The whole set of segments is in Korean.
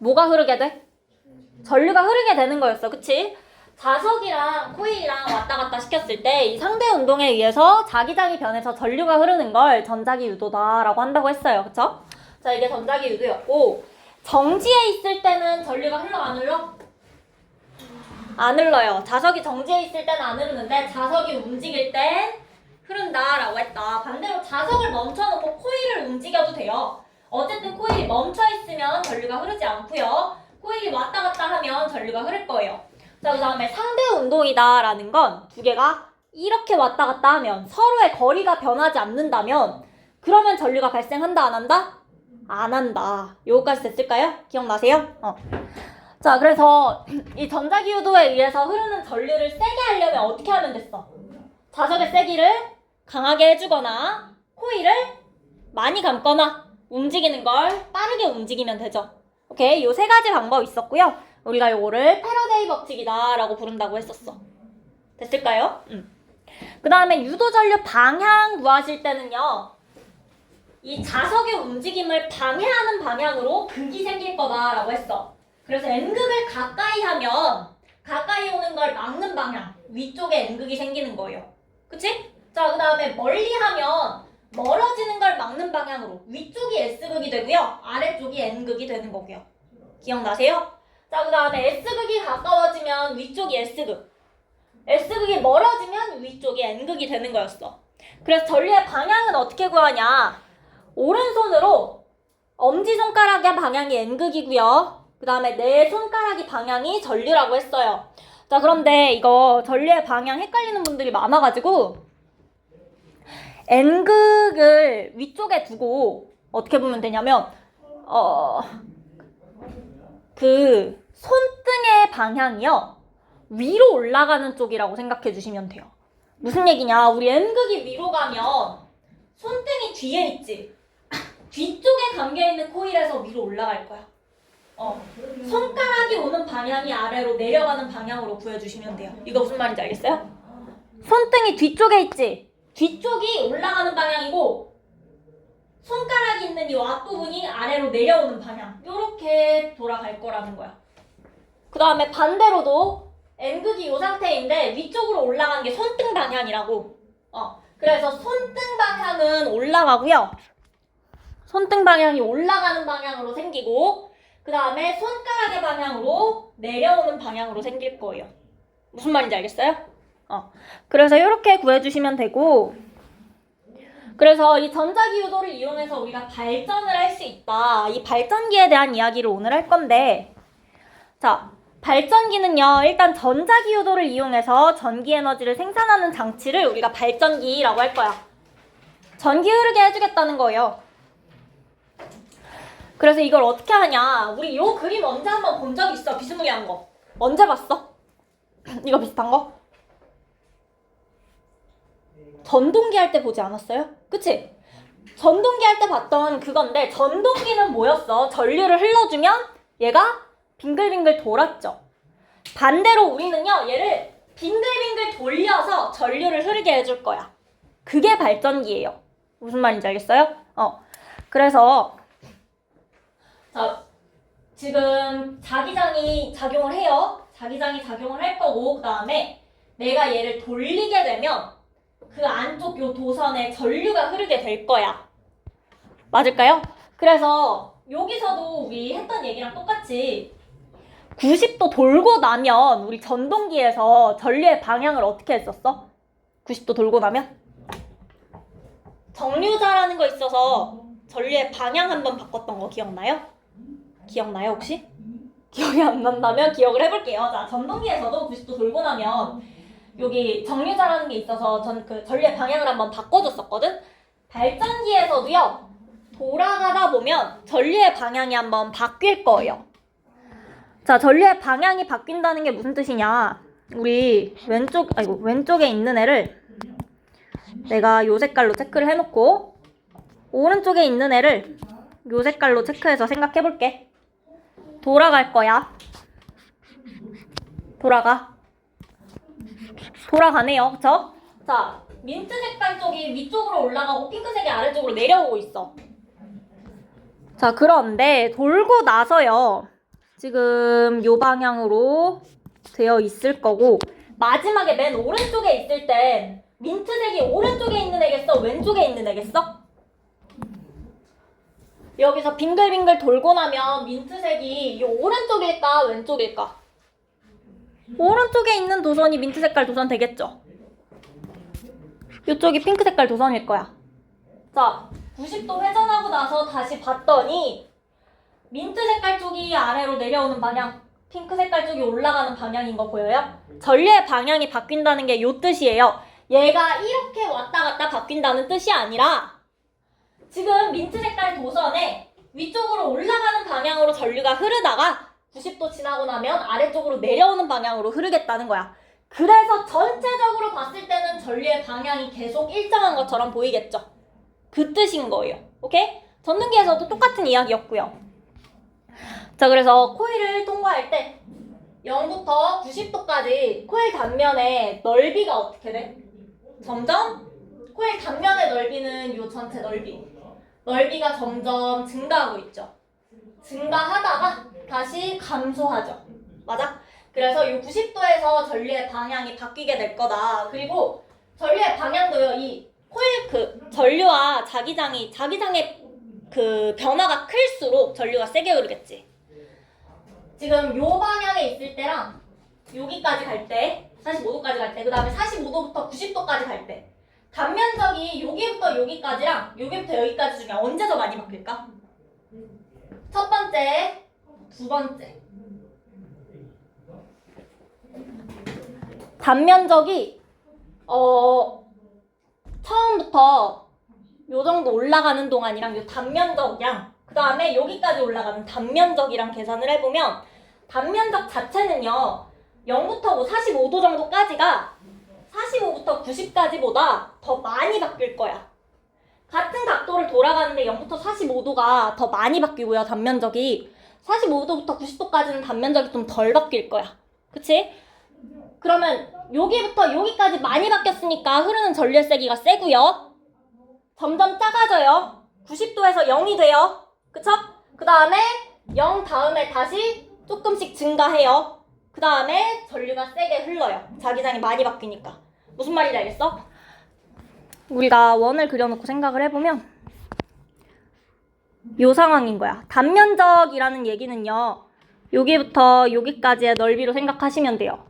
뭐가 흐르게 돼? 전류가 흐르게 되는 거였어. 그치? 자석이랑 코일이랑 왔다 갔다 시켰을 때 이 상대 운동에 의해서 자기장이 변해서 전류가 흐르는 걸 전자기 유도다라고 한다고 했어요. 그쵸? 자, 이게 전자기 유도였고, 정지해 있을 때는 전류가 흘러 안 흘러? 안 흘러요. 자석이 정지해 있을 때는 안 흐르는데 자석이 움직일 땐 흐른다라고 했다. 반대로 자석을 멈춰놓고 코일을 움직여도 돼요. 어쨌든 코일이 멈춰 있으면 전류가 흐르지 않고요. 코일이 왔다 갔다 하면 전류가 흐를 거예요. 자, 그 다음에 상대 운동이다라는 건 두 개가 이렇게 왔다 갔다 하면 서로의 거리가 변하지 않는다면 그러면 전류가 발생한다 안 한다? 안 한다. 요거까지 됐을까요? 기억나세요? 자, 그래서 이 전자기 유도에 의해서 흐르는 전류를 세게 하려면 어떻게 하면 됐어? 자석의 세기를 강하게 해주거나 코일을 많이 감거나 움직이는 걸 빠르게 움직이면 되죠. 오케이, 요 세 가지 방법이 있었고요. 우리가 요거를 패러데이 법칙이다 라고 부른다고 했었어. 됐을까요? 그 다음에 유도전류 방향 구하실 때는요, 이 자석의 움직임을 방해하는 방향으로 극이 생길 거다라고 했어. 그래서 N극을 가까이 하면 가까이 오는 걸 막는 방향, 위쪽에 N극이 생기는 거예요. 그치? 자, 그 다음에 멀리 하면 멀어지는 걸 막는 방향으로 위쪽이 S극이 되고요, 아래쪽이 N극이 되는 거고요. 기억나세요? 자, 그 다음에 S극이 가까워지면 위쪽이 S극, S극이 멀어지면 위쪽이 N극이 되는 거였어. 그래서 전류의 방향은 어떻게 구하냐? 오른손으로 엄지손가락의 방향이 N극이고요. 그 다음에 내 손가락이 방향이 전류라고 했어요. 자, 그런데 이거 전류의 방향 헷갈리는 분들이 많아가지고 N극을 위쪽에 두고 어떻게 보면 되냐면 그 손등의 방향이요, 위로 올라가는 쪽이라고 생각해 주시면 돼요. 무슨 얘기냐? 우리 N극이 위로 가면 손등이 뒤에 있지? 뒤쪽에 감겨있는 코일에서 위로 올라갈 거야. 손가락이 오는 방향이 아래로 내려가는 방향으로 구해주시면 돼요. 이거 무슨 말인지 알겠어요? 손등이 뒤쪽에 있지? 뒤쪽이 올라가는 방향이고 손가락이 있는 이 앞부분이 아래로 내려오는 방향, 요렇게 돌아갈 거라는 거야. 그 다음에 반대로도 N극이 이 상태인데 위쪽으로 올라가는 게 손등 방향이라고. 그래서 손등 방향은 올라가고요, 손등 방향이 올라가는 방향으로 생기고 그 다음에 손가락의 방향으로 내려오는 방향으로 생길 거예요. 무슨 말인지 알겠어요? 그래서 이렇게 구해주시면 되고, 그래서 이 전자기 유도를 이용해서 우리가 발전을 할 수 있다. 이 발전기에 대한 이야기를 오늘 할 건데, 자, 발전기는요, 일단 전자기 유도를 이용해서 전기 에너지를 생산하는 장치를 우리가 발전기라고 할 거야. 전기 흐르게 해주겠다는 거예요. 그래서 이걸 어떻게 하냐? 우리 요 그림 언제 한번 본 적 있어? 비스무리한 거. 언제 봤어? 이거 비슷한 거? 전동기 할 때 보지 않았어요? 그치? 전동기 할 때 봤던 그건데, 전동기는 뭐였어? 전류를 흘러주면 얘가 빙글빙글 돌았죠. 반대로 우리는요, 얘를 빙글빙글 돌려서 전류를 흐르게 해줄 거야. 그게 발전기예요. 무슨 말인지 알겠어요? 그래서 자, 지금 자기장이 작용을 해요. 자기장이 작용을 할 거고, 그 다음에 내가 얘를 돌리게 되면 그 안쪽 요 도선에 전류가 흐르게 될 거야. 맞을까요? 그래서 여기서도 우리 했던 얘기랑 똑같이 90도 돌고 나면 우리 전동기에서 전류의 방향을 어떻게 했었어? 90도 돌고 나면? 정류자라는 거 있어서 전류의 방향 한번 바꿨던 거 기억나요? 기억나요 혹시? 기억이 안 난다면 기억을 해볼게요. 자, 전동기에서도 90도 돌고 나면 여기 정류자라는 게 있어서 그 전류의 방향을 한번 바꿔줬었거든? 발전기에서도요, 돌아가다 보면 전류의 방향이 한번 바뀔 거예요. 자, 전류의 방향이 바뀐다는 게 무슨 뜻이냐? 우리 왼쪽에 있는 애를 내가 요 색깔로 체크를 해놓고 오른쪽에 있는 애를 요 색깔로 체크해서 생각해볼게. 돌아갈 거야. 돌아가네요. 그쵸? 자, 민트 색깔 쪽이 위쪽으로 올라가고 핑크색이 아래쪽으로 내려오고 있어. 자, 그런데 돌고 나서요, 지금 요 방향으로 되어 있을 거고, 마지막에 맨 오른쪽에 있을 땐 민트색이 오른쪽에 있는 애겠어? 왼쪽에 있는 애겠어? 여기서 빙글빙글 돌고 나면 민트색이 이 오른쪽일까? 왼쪽일까? 오른쪽에 있는 도선이 민트 색깔 도선 되겠죠? 이쪽이 핑크 색깔 도선일 거야. 자, 90도 회전하고 나서 다시 봤더니 민트 색깔 쪽이 아래로 내려오는 방향, 핑크 색깔 쪽이 올라가는 방향인 거 보여요? 전류의 방향이 바뀐다는 게 요 뜻이에요. 얘가 이렇게 왔다 갔다 바뀐다는 뜻이 아니라 지금 민트 색깔 도선에 위쪽으로 올라가는 방향으로 전류가 흐르다가 90도 지나고 나면 아래쪽으로 내려오는 방향으로 흐르겠다는 거야. 그래서 전체적으로 봤을 때는 전류의 방향이 계속 일정한 것처럼 보이겠죠? 그 뜻인 거예요. 오케이? 전등기에서도 똑같은 이야기였고요. 자, 그래서 코일을 통과할 때 0부터 90도까지 코일 단면의 넓이가 어떻게 돼? 점점 코일 단면의 넓이는 이 전체 넓이가 점점 증가하고 있죠. 증가하다가 다시 감소하죠. 맞아? 그래서 이 90도에서 전류의 방향이 바뀌게 될 거다. 그리고 전류의 방향도요. 이 코일 전류와 자기장의 그 변화가 클수록 전류가 세게 흐르겠지. 지금 요 방향에 있을 때랑 여기까지 갈 때, 45도까지 갈 때, 그 다음에 45도부터 90도까지 갈 때, 단면적이 여기부터 여기까지랑 여기부터 여기까지 중에 언제 더 많이 바뀔까? 첫 번째, 두 번째. 단면적이 처음부터 요 정도 올라가는 동안이랑 요 단면적이랑 그 다음에 여기까지 올라가는 단면적이랑 계산을 해보면 단면적 자체는요 0부터 45도 정도까지가 45부터 90까지보다 더 많이 바뀔 거야. 같은 각도를 돌아가는데 0부터 45도가 더 많이 바뀌고요. 단면적이 45도부터 90도까지는 단면적이 좀 덜 바뀔 거야. 그치? 그러면 여기부터 여기까지 많이 바뀌었으니까 흐르는 전류의 세기가 세고요. 점점 작아져요. 90도에서 0이 돼요. 그쵸? 그 다음에 0 다음에 다시 조금씩 증가해요. 그 다음에 전류가 세게 흘러요. 자기장이 많이 바뀌니까. 무슨 말인지 알겠어? 우리가 원을 그려놓고 생각을 해보면 요 상황인 거야. 단면적이라는 얘기는요. 여기부터 여기까지의 넓이로 생각하시면 돼요.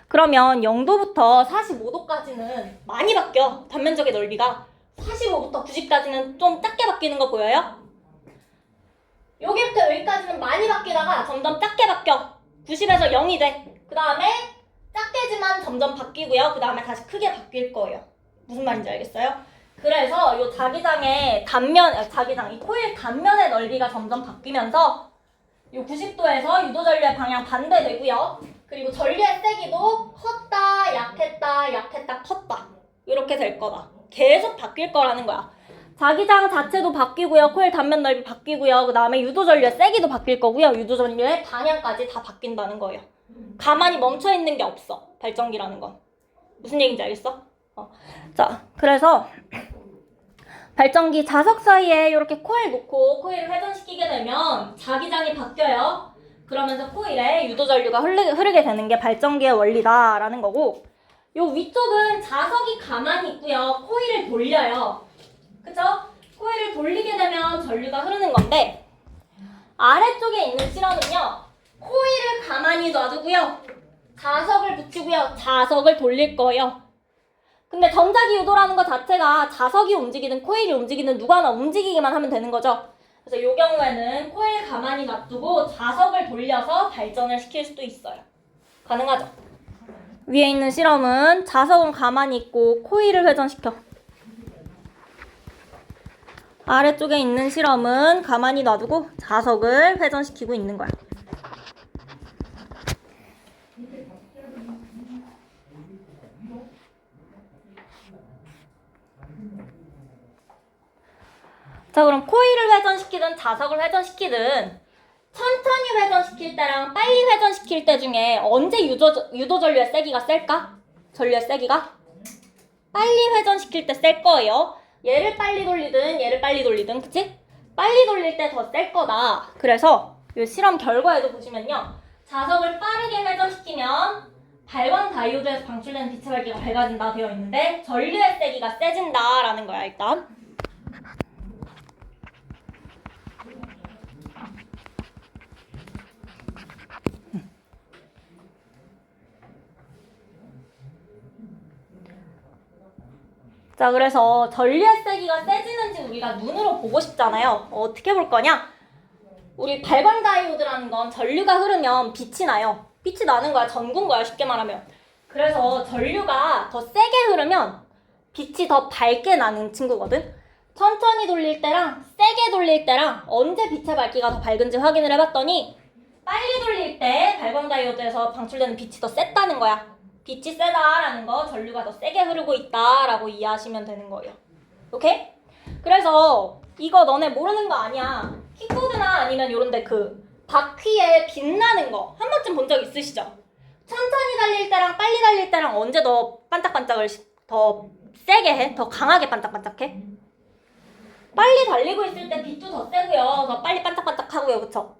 그러면 0도부터 45도까지는 많이 바뀌어. 단면적의 넓이가. 45부터 90까지는 좀 작게 바뀌는 거 보여요? 여기부터 여기까지는 많이 바뀌다가 점점 작게 바뀌어. 90에서 0이 돼. 그 다음에 작게지만 점점 바뀌고요. 그 다음에 다시 크게 바뀔 거예요. 무슨 말인지 알겠어요? 그래서 이 자기장의 이 코일 단면의 넓이가 점점 바뀌면서 이 90도에서 유도전류의 방향 반대되고요. 그리고 전류의 세기도 컸다, 약했다, 컸다. 이렇게 될 거다. 계속 바뀔 거라는 거야. 자기장 자체도 바뀌고요. 코일 단면 넓이 바뀌고요. 그 다음에 유도전류의 세기도 바뀔 거고요. 유도전류의 방향까지 다 바뀐다는 거예요. 가만히 멈춰있는 게 없어. 발전기라는 건. 무슨 얘기인지 알겠어? 자, 그래서 발전기 자석 사이에 이렇게 코일 놓고 코일을 회전시키게 되면 자기장이 바뀌어요. 그러면서 코일에 유도전류가 흐르게 되는 게 발전기의 원리다라는 거고, 요 위쪽은 자석이 가만히 있고요. 코일을 돌려요. 그쵸? 코일을 돌리게 되면 전류가 흐르는 건데, 아래쪽에 있는 실험은요. 코일을 가만히 놔두고요. 자석을 붙이고요. 자석을 돌릴 거예요. 근데 전자기 유도라는 것 자체가 자석이 움직이든 코일이 움직이든 누가 하나 움직이기만 하면 되는 거죠. 그래서 이 경우에는 코일 가만히 놔두고 자석을 돌려서 발전을 시킬 수도 있어요. 가능하죠? 위에 있는 실험은 자석은 가만히 있고 코일을 회전시켜. 아래쪽에 있는 실험은 가만히 놔두고 자석을 회전시키고 있는 거야. 자, 그럼 코일을 회전시키든 자석을 회전시키든 천천히 회전시킬 때랑 빨리 회전시킬 때 중에 언제 유도전류의 세기가 셀까? 전류의 세기가? 빨리 회전시킬 때 셀 거예요. 얘를 빨리 돌리든 얘를 빨리 돌리든, 그치? 빨리 돌릴 때 더 셀 거다. 그래서 요 실험 결과에도 보시면요. 자석을 빠르게 회전시키면 발광 다이오드에서 방출되는 빛의 밝기가 밝아진다 되어 있는데 전류의 세기가 세진다라는 거야, 일단. 자, 그래서 전류의 세기가 세지는지 우리가 눈으로 보고 싶잖아요. 어떻게 볼 거냐? 우리 발광 다이오드라는 건 전류가 흐르면 빛이 나요. 빛이 나는 거야. 전구인 거야. 쉽게 말하면. 그래서 전류가 더 세게 흐르면 빛이 더 밝게 나는 친구거든. 천천히 돌릴 때랑 세게 돌릴 때랑 언제 빛의 밝기가 더 밝은지 확인을 해봤더니 빨리 돌릴 때 발광 다이오드에서 방출되는 빛이 더 셌다는 거야. 빛이 세다라는 거 전류가 더 세게 흐르고 있다라고 이해하시면 되는 거예요. 오케이? 그래서 이거 너네 모르는 거 아니야. 킥보드나 아니면 요런데 그 바퀴에 빛나는 거 한 번쯤 본 적 있으시죠? 천천히 달릴 때랑 빨리 달릴 때랑 언제 더 반짝반짝을 더 세게 해? 더 강하게 반짝반짝해? 빨리 달리고 있을 때 빛도 더 세고요. 더 빨리 반짝반짝하고요. 그쵸?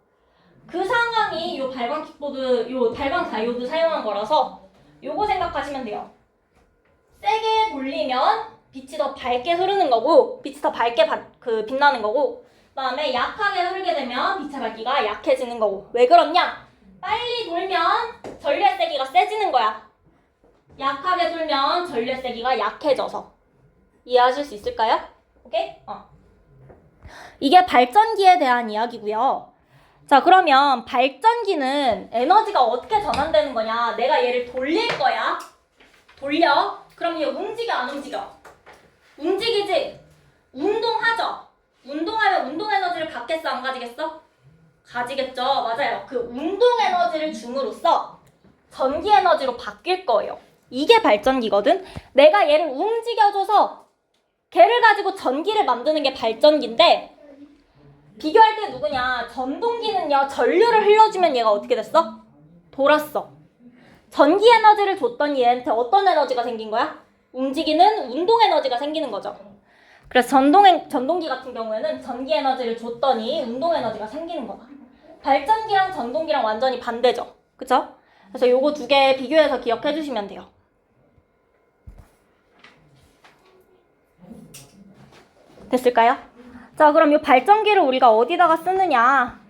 그 상황이 요 발광 킥보드, 요 발광 다이오드 사용한 거라서 요거 생각하시면 돼요. 세게 돌리면 빛이 더 밝게 흐르는 거고 빛이 더 밝게 빛나는 거고 그 다음에 약하게 흐르게 되면 빛의 밝기가 약해지는 거고. 왜 그렇냐? 빨리 돌면 전류의 세기가 세지는 거야. 약하게 돌면 전류의 세기가 약해져서. 이해하실 수 있을까요? 오케이? 이게 발전기에 대한 이야기고요. 자, 그러면 발전기는 에너지가 어떻게 전환되는 거냐? 내가 얘를 돌릴 거야. 돌려. 그럼 얘 움직여 안 움직여? 움직이지? 운동하죠? 운동하면 운동 에너지를 갖겠어 안 가지겠어? 가지겠죠. 맞아요. 그 운동 에너지를 줌으로써 전기 에너지로 바뀔 거예요. 이게 발전기거든. 내가 얘를 움직여줘서 걔를 가지고 전기를 만드는 게 발전기인데 비교할 때 누구냐? 전동기는요. 전류를 흘려주면 얘가 어떻게 됐어? 돌았어. 전기 에너지를 줬더니 얘한테 어떤 에너지가 생긴 거야? 움직이는 운동 에너지가 생기는 거죠. 그래서 전동기 같은 경우에는 전기 에너지를 줬더니 운동 에너지가 생기는 거다. 발전기랑 전동기랑 완전히 반대죠. 그쵸? 그래서 요거 두 개 비교해서 기억해 주시면 돼요. 됐을까요? 자, 그럼 이 발전기를 우리가 어디다가 쓰느냐?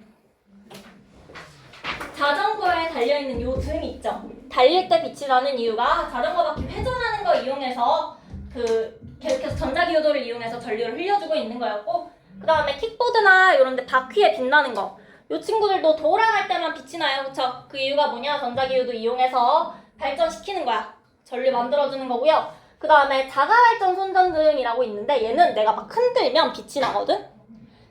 자전거에 달려있는 요 등 있죠? 달릴 때 빛이 나는 이유가 자전거 바퀴 회전하는 거 이용해서 계속해서 전자기호도를 이용해서 전류를 흘려주고 있는 거였고 그 다음에 킥보드나 이런데 바퀴에 빛나는 거 이 친구들도 돌아갈 때만 빛이 나요. 그쵸? 그 이유가 뭐냐? 전자기호도 이용해서 발전시키는 거야. 전류 만들어주는 거고요. 그 다음에 자가발전 손전등이라고 있는데 얘는 내가 막 흔들면 빛이 나거든?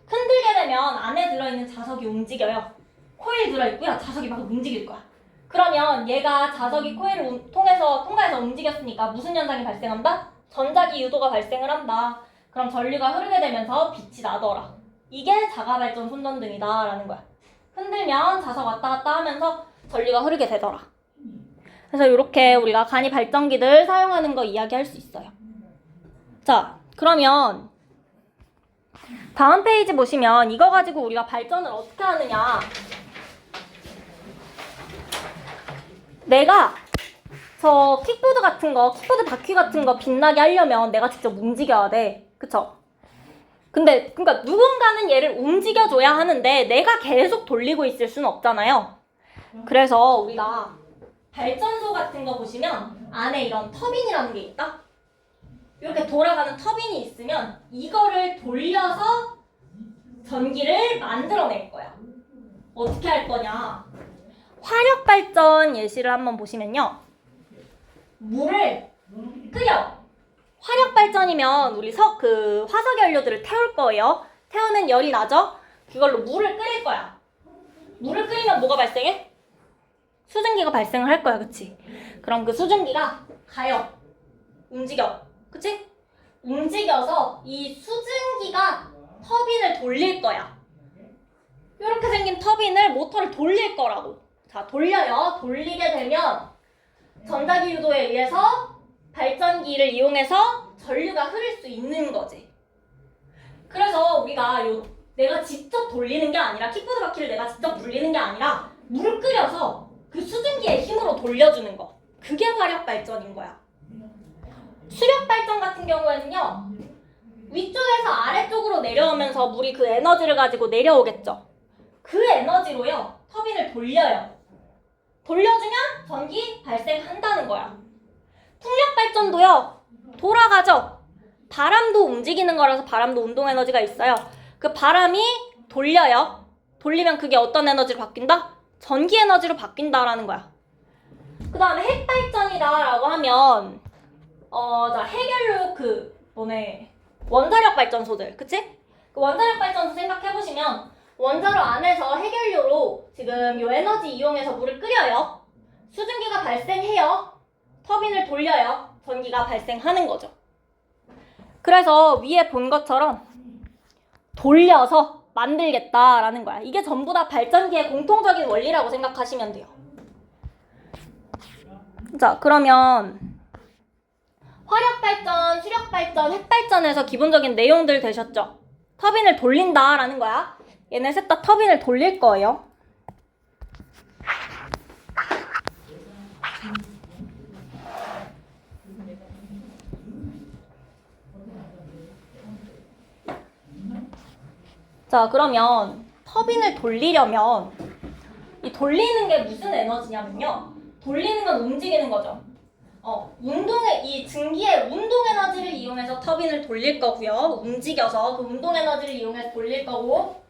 흔들게 되면 안에 들어있는 자석이 움직여요. 코일 들어있고요. 자석이 막 움직일 거야. 그러면 얘가 자석이 코일을 통과해서 움직였으니까 무슨 현상이 발생한다? 전자기 유도가 발생을 한다. 그럼 전류가 흐르게 되면서 빛이 나더라. 이게 자가발전 손전등이다 라는 거야. 흔들면 자석 왔다 갔다 하면서 전류가 흐르게 되더라. 그래서 이렇게 우리가 간이 발전기들 사용하는 거 이야기할 수 있어요. 자, 그러면 다음 페이지 보시면 이거 가지고 우리가 발전을 어떻게 하느냐. 내가 저 킥보드 바퀴 같은 거 빛나게 하려면 내가 직접 움직여야 돼. 그쵸? 근데 그러니까 누군가는 얘를 움직여줘야 하는데 내가 계속 돌리고 있을 수는 없잖아요. 그래서 우리가 발전소 같은 거 보시면 안에 이런 터빈이라는 게 있다? 이렇게 돌아가는 터빈이 있으면 이거를 돌려서 전기를 만들어낼 거야. 어떻게 할 거냐? 화력발전 예시를 한번 보시면요. 물을 끓여. 화력발전이면 우리 화석연료들을 태울 거예요. 태우면 열이 나죠? 그걸로 물을 끓일 거야. 물을 끓이면 뭐가 발생해? 수증기가 발생을 할 거야. 그치? 그럼 그 수증기가 가요. 움직여. 그치? 움직여서 이 수증기가 터빈을 돌릴 거야. 이렇게 생긴 터빈을 모터를 돌릴 거라고. 자, 돌려요. 돌리게 되면 전자기 유도에 의해서 발전기를 이용해서 전류가 흐를 수 있는 거지. 그래서 우리가 요 내가 직접 돌리는 게 아니라 킥보드 바퀴를 내가 직접 돌리는 게 아니라 물을 끓여서 그 수증기의 힘으로 돌려주는 거. 그게 화력 발전인 거야. 수력 발전 같은 경우에는요. 위쪽에서 아래쪽으로 내려오면서 물이 그 에너지를 가지고 내려오겠죠. 그 에너지로요. 터빈을 돌려요. 돌려주면 전기 발생한다는 거야. 풍력 발전도요. 돌아가죠. 바람도 움직이는 거라서 바람도 운동 에너지가 있어요. 그 바람이 돌려요. 돌리면 그게 어떤 에너지로 바뀐다? 전기 에너지로 바뀐다라는 거야. 그 다음에 핵발전이다라고 하면 자 해결료 원자력 발전소들, 그치? 그 원자력 발전소 생각해보시면 원자로 안에서 해결료로 지금 요 에너지 이용해서 물을 끓여요. 수증기가 발생해요. 터빈을 돌려요. 전기가 발생하는 거죠. 그래서 위에 본 것처럼 돌려서 만들겠다라는 거야. 이게 전부 다 발전기의 공통적인 원리라고 생각하시면 돼요. 자, 그러면 화력발전, 수력발전, 핵발전에서 기본적인 내용들 되셨죠? 터빈을 돌린다라는 거야. 얘네 셋 다 터빈을 돌릴 거예요. 자, 그러면 터빈을 돌리려면 이 돌리는 게 무슨 에너지냐면요. 돌리는 건 움직이는 거죠. 이 증기의 운동 에너지를 이용해서 터빈을 돌릴 거고요. 움직여서 그 운동 에너지를 이용해서 돌릴 거고,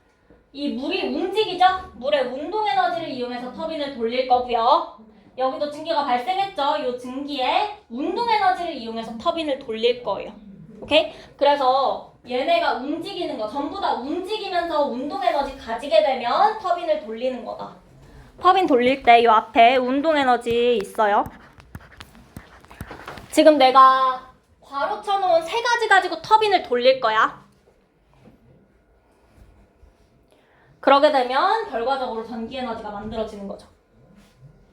이 물이 움직이죠? 물의 운동 에너지를 이용해서 터빈을 돌릴 거고요. 여기도 증기가 발생했죠? 이 증기의 운동 에너지를 이용해서 터빈을 돌릴 거예요. 오케이? 그래서 얘네가 움직이는 거, 전부 다 움직이면서 운동 에너지 가지게 되면 터빈을 돌리는 거다. 터빈 돌릴 때 이 앞에 운동 에너지 있어요. 지금 내가 괄호 쳐놓은 세 가지 가지고 터빈을 돌릴 거야. 그러게 되면 결과적으로 전기 에너지가 만들어지는 거죠.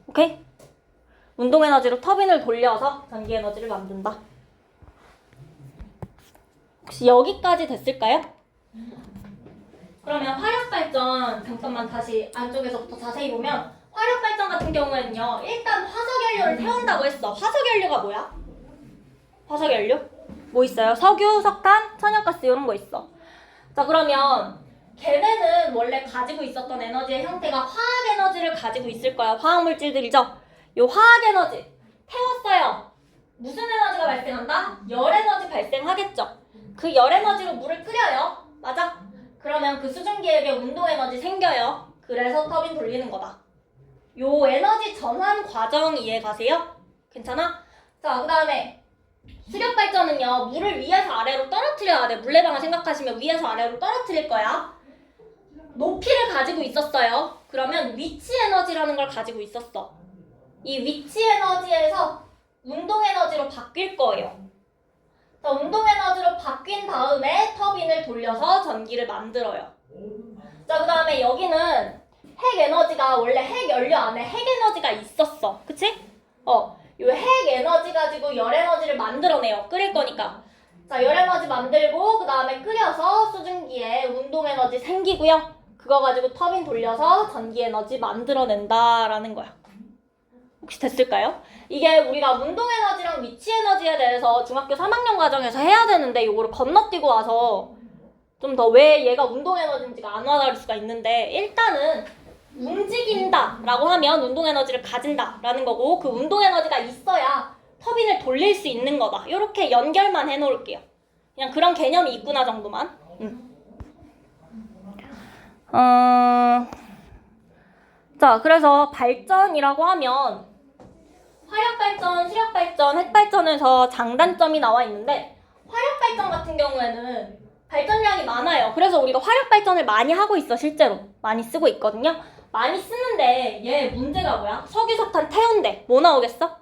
오케이? 운동 에너지로 터빈을 돌려서 전기 에너지를 만든다. 혹시 여기까지 됐을까요? 그러면 화력발전, 잠깐만 다시 안쪽에서부터 자세히 보면 화력발전 같은 경우에는요. 일단 화석연료를 태운다고 했어. 화석연료가 뭐야? 화석연료? 뭐 있어요? 석유, 석탄, 천연가스 이런 거 있어. 자, 그러면 걔네는 원래 가지고 있었던 에너지의 형태가 화학 에너지를 가지고 있을 거야. 화학물질들이죠? 요 화학 에너지 태웠어요. 무슨 에너지가 발생한다? 열 에너지 발생하겠죠? 그 열 에너지로 물을 끓여요. 맞아? 그러면 그 수증기에게 운동 에너지 생겨요. 그래서 터빈 돌리는 거다. 요 에너지 전환 과정 이해 가세요? 괜찮아? 자, 그 다음에 수력 발전은요. 물을 위에서 아래로 떨어뜨려야 돼. 물레방아 생각하시면 위에서 아래로 떨어뜨릴 거야. 높이를 가지고 있었어요. 그러면 위치 에너지라는 걸 가지고 있었어. 이 위치 에너지에서 운동 에너지로 바뀔 거예요. 자, 운동 에너지로 바뀐 다음에 터빈을 돌려서 전기를 만들어요. 자, 그 다음에 여기는 핵 에너지가 원래 핵 연료 안에 핵 에너지가 있었어. 그치? 요 핵 에너지 가지고 열 에너지를 만들어내요. 끓일 거니까. 자, 열 에너지 만들고 그 다음에 끓여서 수증기에 운동 에너지 생기고요. 그거 가지고 터빈 돌려서 전기 에너지 만들어낸다라는 거야. 혹시 됐을까요? 이게 우리가 운동 에너지랑 위치 에너지에 대해서 중학교 3학년 과정에서 해야 되는데 이거를 건너뛰고 와서 좀 더 왜 얘가 운동 에너지인지가 안 와닿을 수가 있는데, 일단은 움직인다 라고 하면 운동 에너지를 가진다 라는 거고, 그 운동 에너지가 있어야 터빈을 돌릴 수 있는 거다. 이렇게 연결만 해놓을게요. 그냥 그런 개념이 있구나 정도만. 자, 그래서 발전이라고 하면 화력발전, 수력발전, 핵발전에서 장단점이 나와 있는데, 화력발전 같은 경우에는 발전량이 많아요. 그래서 우리가 화력발전을 많이 하고 있어. 실제로 많이 쓰고 있거든요. 많이 쓰는데 얘 문제가 뭐야? 석유, 석탄 태운대. 뭐 나오겠어?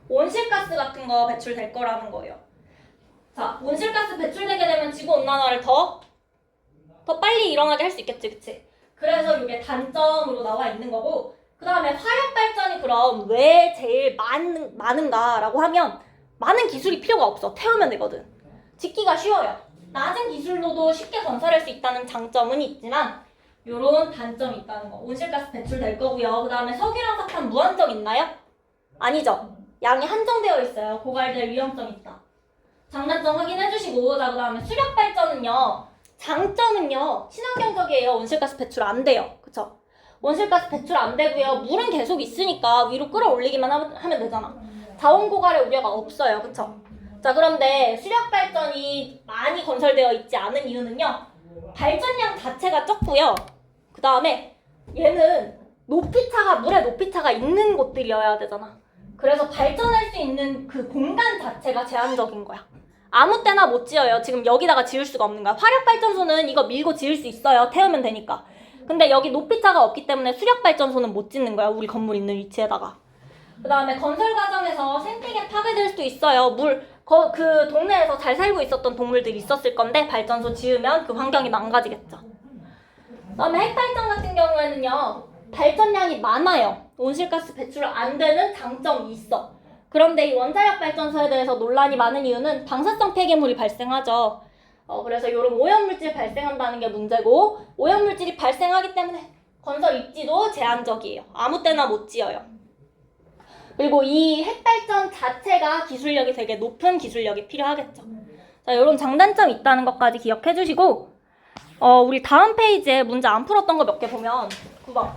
온실가스 같은 거 배출될 거라는 거예요. 자, 온실가스 배출되게 되면 지구온난화를 더 빨리 일어나게 할 수 있겠지, 그치? 그래서 이게 단점으로 나와 있는 거고, 그 다음에 화력발전이 그럼 왜 제일 많은가라고 하면 많은 기술이 필요가 없어. 태우면 되거든. 짓기가 쉬워요. 낮은 기술로도 쉽게 건설할 수 있다는 장점은 있지만 요런 단점이 있다는 거. 온실가스 배출될 거고요. 그 다음에 석유랑 석탄 무한정 있나요? 아니죠. 양이 한정되어 있어요. 고갈될 위험성이 있다. 장단점 확인해주시고, 자, 그 다음에 수력 발전은요, 장점은요, 친환경적이에요. 온실가스 배출 안 돼요. 그쵸? 온실가스 배출 안 되고요. 물은 계속 있으니까 위로 끌어올리기만 하면 되잖아. 자원 고갈의 우려가 없어요. 그쵸? 자, 그런데 수력 발전이 많이 건설되어 있지 않은 이유는요, 발전량 자체가 적고요. 그 다음에 얘는 물의 높이차가 있는 곳들이어야 되잖아. 그래서 발전할 수 있는 그 공간 자체가 제한적인 거야. 아무 때나 못 지어요. 지금 여기다가 지을 수가 없는 거야. 화력발전소는 이거 밀고 지을 수 있어요. 태우면 되니까. 근데 여기 높이차가 없기 때문에 수력발전소는 못 짓는 거야. 우리 건물 있는 위치에다가. 그 다음에 건설 과정에서 생태계 파괴될 수도 있어요. 그 동네에서 잘 살고 있었던 동물들이 있었을 건데 발전소 지으면 그 환경이 망가지겠죠. 그 다음에 핵발전 같은 경우에는요, 발전량이 많아요. 온실가스 배출 안 되는 장점이 있어. 그런데 이 원자력 발전소에 대해서 논란이 많은 이유는 방사성 폐기물이 발생하죠. 그래서 이런 오염물질 발생한다는 게 문제고, 오염물질이 발생하기 때문에 건설 입지도 제한적이에요. 아무 때나 못 지어요. 그리고 이 핵발전 자체가 기술력이 되게 높은 기술력이 필요하겠죠. 자, 이런 장단점이 있다는 것까지 기억해 주시고, 우리 다음 페이지에 문제 안 풀었던 거 몇 개 보면 9번.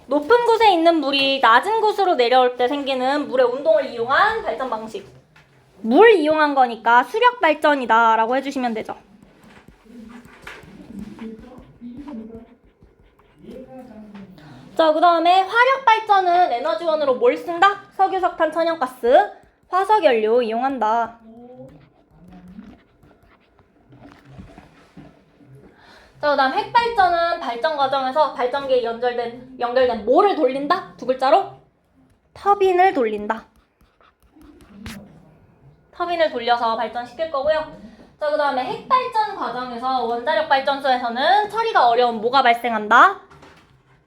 높은 곳에 있는 물이 낮은 곳으로 내려올 때 생기는 물의 운동을 이용한 발전 방식. 물 이용한 거니까 수력 발전이다 라고 해주시면 되죠. 자, 그 다음에 화력 발전은 에너지원으로 뭘 쓴다? 석유, 석탄, 천연가스, 화석연료 이용한다. 자, 그 다음 핵발전은 발전 과정에서 발전기에 연결된 뭐를 돌린다? 두 글자로? 터빈을 돌린다. 터빈을 돌려서 발전시킬 거고요. 자, 그 다음에 핵발전 과정에서 원자력 발전소에서는 처리가 어려운 뭐가 발생한다?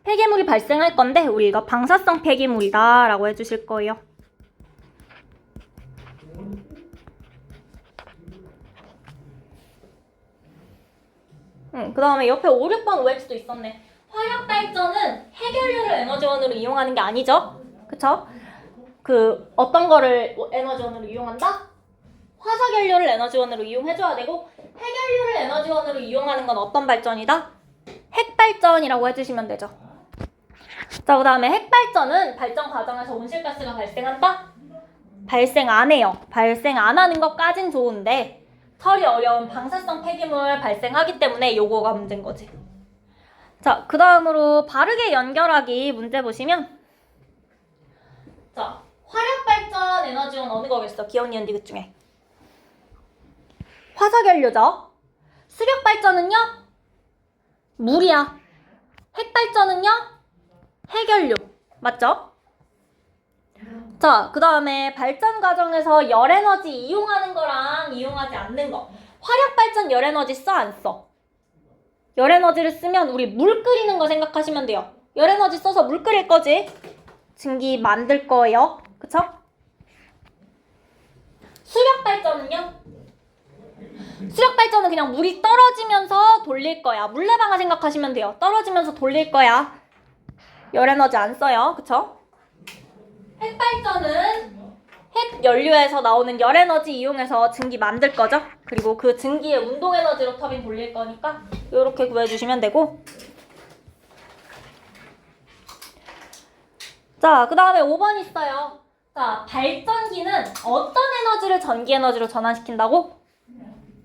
폐기물이 발생할 건데 우리 이거 방사성 폐기물이다 라고 해주실 거예요. 그 다음에 옆에 5, 6번 OX도 있었네. 화력 발전은 해결료를 에너지원으로 이용하는 게 아니죠? 그쵸? 어떤 거를 에너지원으로 이용한다? 화석연료를 에너지원으로 이용해줘야 되고, 해결료를 에너지원으로 이용하는 건 어떤 발전이다? 핵발전이라고 해주시면 되죠. 자, 그 다음에 핵발전은 발전 과정에서 온실가스가 발생한다? 발생 안 해요. 발생 안 하는 것까진 좋은데 처리 어려운 방사성 폐기물 발생하기 때문에 요거가 문제인 거지. 자, 그 다음으로 바르게 연결하기 문제 보시면, 자, 화력발전 에너지원 어느 거겠어? 기억, 니은, 디귿 중에. 화석연료죠. 수력발전은요? 물이야. 핵발전은요? 핵연료. 맞죠? 자, 그 다음에 발전 과정에서 열에너지 이용하는 거랑 이용하지 않는 거. 화력발전 열에너지 써, 안 써? 열에너지를 쓰면 우리 물 끓이는 거 생각하시면 돼요. 열에너지 써서 물 끓일 거지? 증기 만들 거예요. 그쵸? 수력발전은요? 수력발전은 그냥 물이 떨어지면서 돌릴 거야. 물레방아 생각하시면 돼요. 떨어지면서 돌릴 거야. 열에너지 안 써요. 그쵸? 핵발전은 핵연료에서 나오는 열에너지 이용해서 증기 만들 거죠. 그리고 그 증기의 운동에너지로 터빈 돌릴 거니까 이렇게 구해주시면 되고, 자, 그 다음에 5번 있어요. 자, 발전기는 어떤 에너지를 전기 에너지로 전환시킨다고?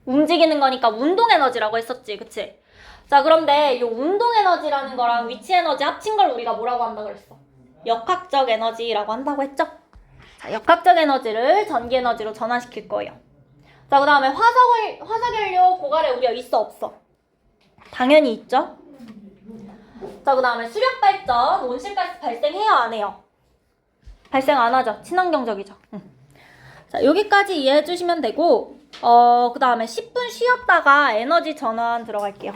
움직이는 거니까 운동 에너지라고 했었지, 그치? 자, 그런데 이 운동 에너지라는 거랑 위치 에너지 합친 걸 우리가 뭐라고 한다 그랬어? 역학적 에너지라고 한다고 했죠? 자, 역학적 에너지를 전기 에너지로 전환시킬 거예요. 자, 그 다음에 화석연료 고갈에 우려 있어, 없어? 당연히 있죠? 자, 그 다음에 수력발전, 온실가스 발생해요, 안 해요? 발생 안 하죠? 친환경적이죠? 자, 여기까지 이해해 주시면 되고, 그 다음에 10분 쉬었다가 에너지 전환 들어갈게요.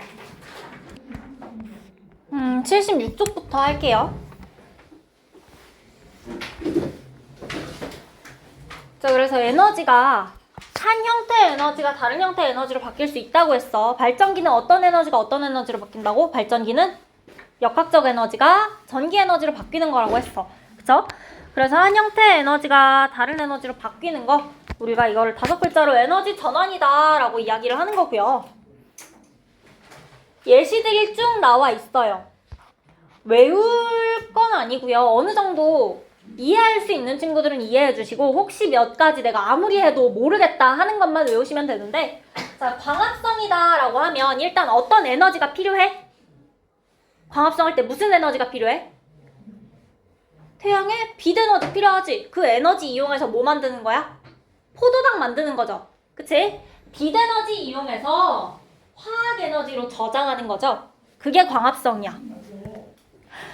76쪽부터 할게요. 자, 그래서 에너지가 한 형태의 에너지가 다른 형태의 에너지로 바뀔 수 있다고 했어. 발전기는 어떤 에너지가 어떤 에너지로 바뀐다고? 발전기는 역학적 에너지가 전기 에너지로 바뀌는 거라고 했어. 그쵸? 그래서 한 형태의 에너지가 다른 에너지로 바뀌는 거, 우리가 이거를 5글자로 에너지 전환이다 라고 이야기를 하는 거고요. 예시들이 쭉 나와 있어요. 외울 건 아니고요. 어느 정도 이해할 수 있는 친구들은 이해해 주시고, 혹시 몇 가지 내가 아무리 해도 모르겠다 하는 것만 외우시면 되는데, 자, 광합성이다 라고 하면 일단 어떤 에너지가 필요해? 광합성 할 때 무슨 에너지가 필요해? 태양의 빛 에너지 필요하지. 그 에너지 이용해서 뭐 만드는 거야? 포도당 만드는 거죠. 그치? 빛 에너지 이용해서 화학 에너지로 저장하는 거죠. 그게 광합성이야.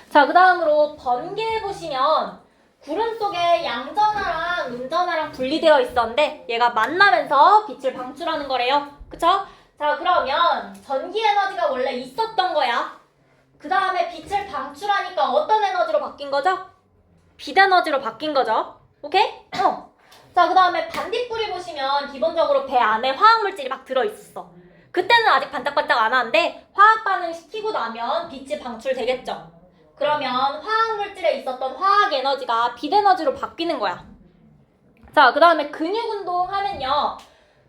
자, 그 다음으로 번개 보시면 구름 속에 양전하랑 음전하랑 분리되어 있었는데 얘가 만나면서 빛을 방출하는 거래요. 그쵸? 자, 그러면 전기 에너지가 원래 있었던 거야. 그 다음에 빛을 방출하니까 어떤 에너지로 바뀐 거죠? 빛 에너지로 바뀐 거죠. 오케이? 자, 그 다음에 반딧불이 보시면 기본적으로 배 안에 화학물질이 막 들어있었어. 그때는 아직 반짝반짝 안 하는데 화학 반응 시키고 나면 빛이 방출되겠죠. 그러면 화학물질에 있었던 화학 에너지가 빛 에너지로 바뀌는 거야. 자, 그 다음에 근육 운동 하면요.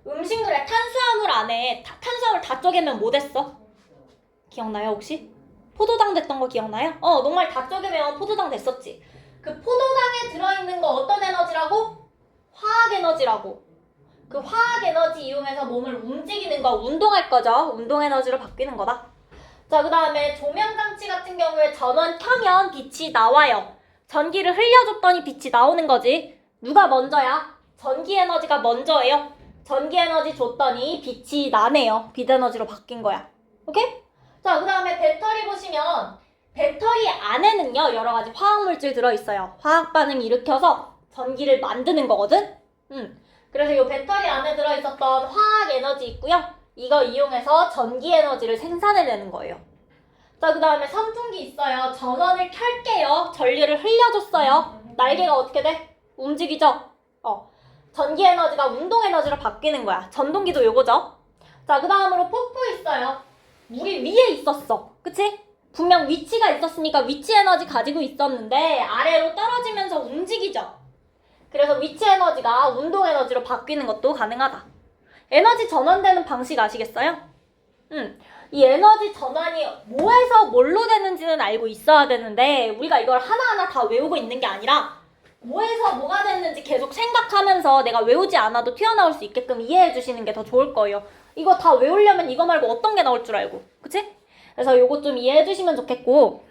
음식물에 탄수화물 안에 탄수화물 다 쪼개면 뭐 됐어? 기억나요 혹시? 포도당 됐던 거 기억나요? 녹말 다 쪼개면 포도당 됐었지. 그 포도당에 들어있는 거 어떤 에너지라고? 화학 에너지라고. 그 화학 에너지 이용해서 몸을 움직이는 거, 운동할 거죠. 운동 에너지로 바뀌는 거다. 자, 그 다음에 조명장치 같은 경우에 전원 켜면 빛이 나와요. 전기를 흘려줬더니 빛이 나오는 거지. 누가 먼저야? 전기 에너지가 먼저예요. 전기 에너지 줬더니 빛이 나네요. 빛 에너지로 바뀐 거야. 오케이? 자, 그 다음에 배터리 보시면 배터리 안에는요 여러 가지 화학물질 들어있어요. 화학 반응 일으켜서 전기를 만드는 거거든. 그래서 이 배터리 안에 들어있었던 화학 에너지 있고요. 이거 이용해서 전기 에너지를 생산해내는 거예요. 자, 그 다음에 선풍기 있어요. 전원을 켤게요. 전류를 흘려줬어요. 날개가 어떻게 돼? 움직이죠? 전기 에너지가 운동 에너지로 바뀌는 거야. 전동기도 요거죠. 자, 그 다음으로 폭포 있어요. 물이 위에 있었어. 그치? 분명 위치가 있었으니까 위치 에너지 가지고 있었는데 아래로 떨어지면서 움직이죠. 그래서 위치 에너지가 운동 에너지로 바뀌는 것도 가능하다. 에너지 전환되는 방식 아시겠어요? 이 에너지 전환이 뭐에서 뭘로 되는지는 알고 있어야 되는데 우리가 이걸 하나하나 다 외우고 있는 게 아니라 뭐에서 뭐가 됐는지 계속 생각하면서 내가 외우지 않아도 튀어나올 수 있게끔 이해해 주시는 게 더 좋을 거예요. 이거 다 외우려면 이거 말고 어떤 게 나올 줄 알고. 그치? 그래서 요거 좀 이해해 주시면 좋겠고.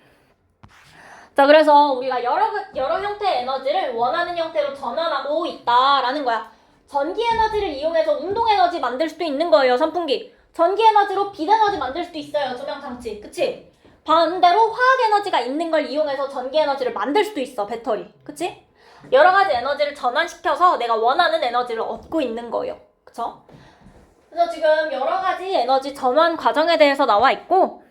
자, 그래서 우리가 여러 형태의 에너지를 원하는 형태로 전환하고 있다라는 거야. 전기 에너지를 이용해서 운동 에너지 만들 수도 있는 거예요, 선풍기. 전기 에너지로 빛 에너지 만들 수도 있어요, 조명장치. 그치? 반대로 화학 에너지가 있는 걸 이용해서 전기 에너지를 만들 수도 있어, 배터리. 그치? 여러 가지 에너지를 전환시켜서 내가 원하는 에너지를 얻고 있는 거예요. 그쵸? 그래서 지금 여러 가지 에너지 전환 과정에 대해서 나와 있고,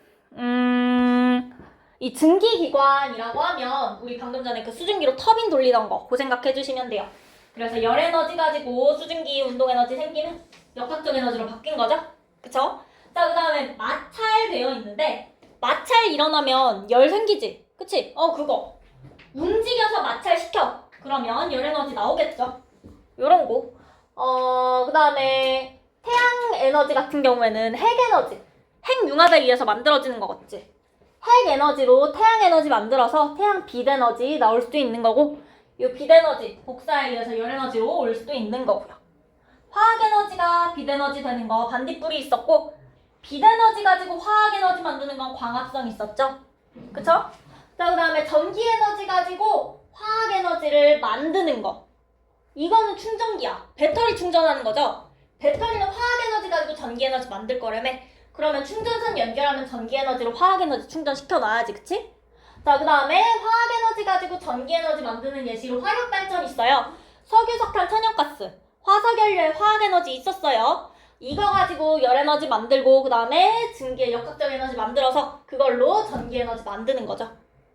이 증기기관이라고 하면 우리 방금 전에 그 수증기로 터빈 돌리던 거, 그 생각해 주시면 돼요. 그래서 열 에너지 가지고 수증기 운동 에너지 생기면 역학적 에너지로 바뀐 거죠? 그쵸? 자, 그 다음에 마찰 되어 있는데, 마찰 일어나면 열 생기지? 그치? 그거. 움직여서 마찰시켜. 그러면 열 에너지 나오겠죠? 요런 거. 그 다음에 태양 에너지 같은 경우에는 핵 에너지. 핵 융합에 의해서 만들어지는 거겠지. 핵 에너지로 태양 에너지 만들어서 태양 빛 에너지 나올 수도 있는 거고, 이 빛 에너지 복사에 의해서 열 에너지로 올 수도 있는 거고요. 화학 에너지가 빛 에너지 되는 거 반딧불이 있었고, 빛 에너지 가지고 화학 에너지 만드는 건 광합성 있었죠? 그쵸? 자, 그 다음에 전기 에너지 가지고 화학 에너지를 만드는 거. 이거는 충전기야. 배터리 충전하는 거죠? 배터리는 화학 에너지 가지고 전기 에너지 만들 거라며. 그러면 충전선 연결하면 전기 에너지로 화학 에너지 충전시켜 놔야지, 그치? 자, 그 다음에 화학 에너지 가지고 전기 에너지 만드는 예시로 화력 발전 있어요. 석유, 석탄, 천연가스, 화석연료에 화학 에너지 있었어요. 이거 가지고 열 에너지 만들고 그 다음에 증기의 역학적 에너지 만들어서 그걸로 전기 에너지 만드는 거죠.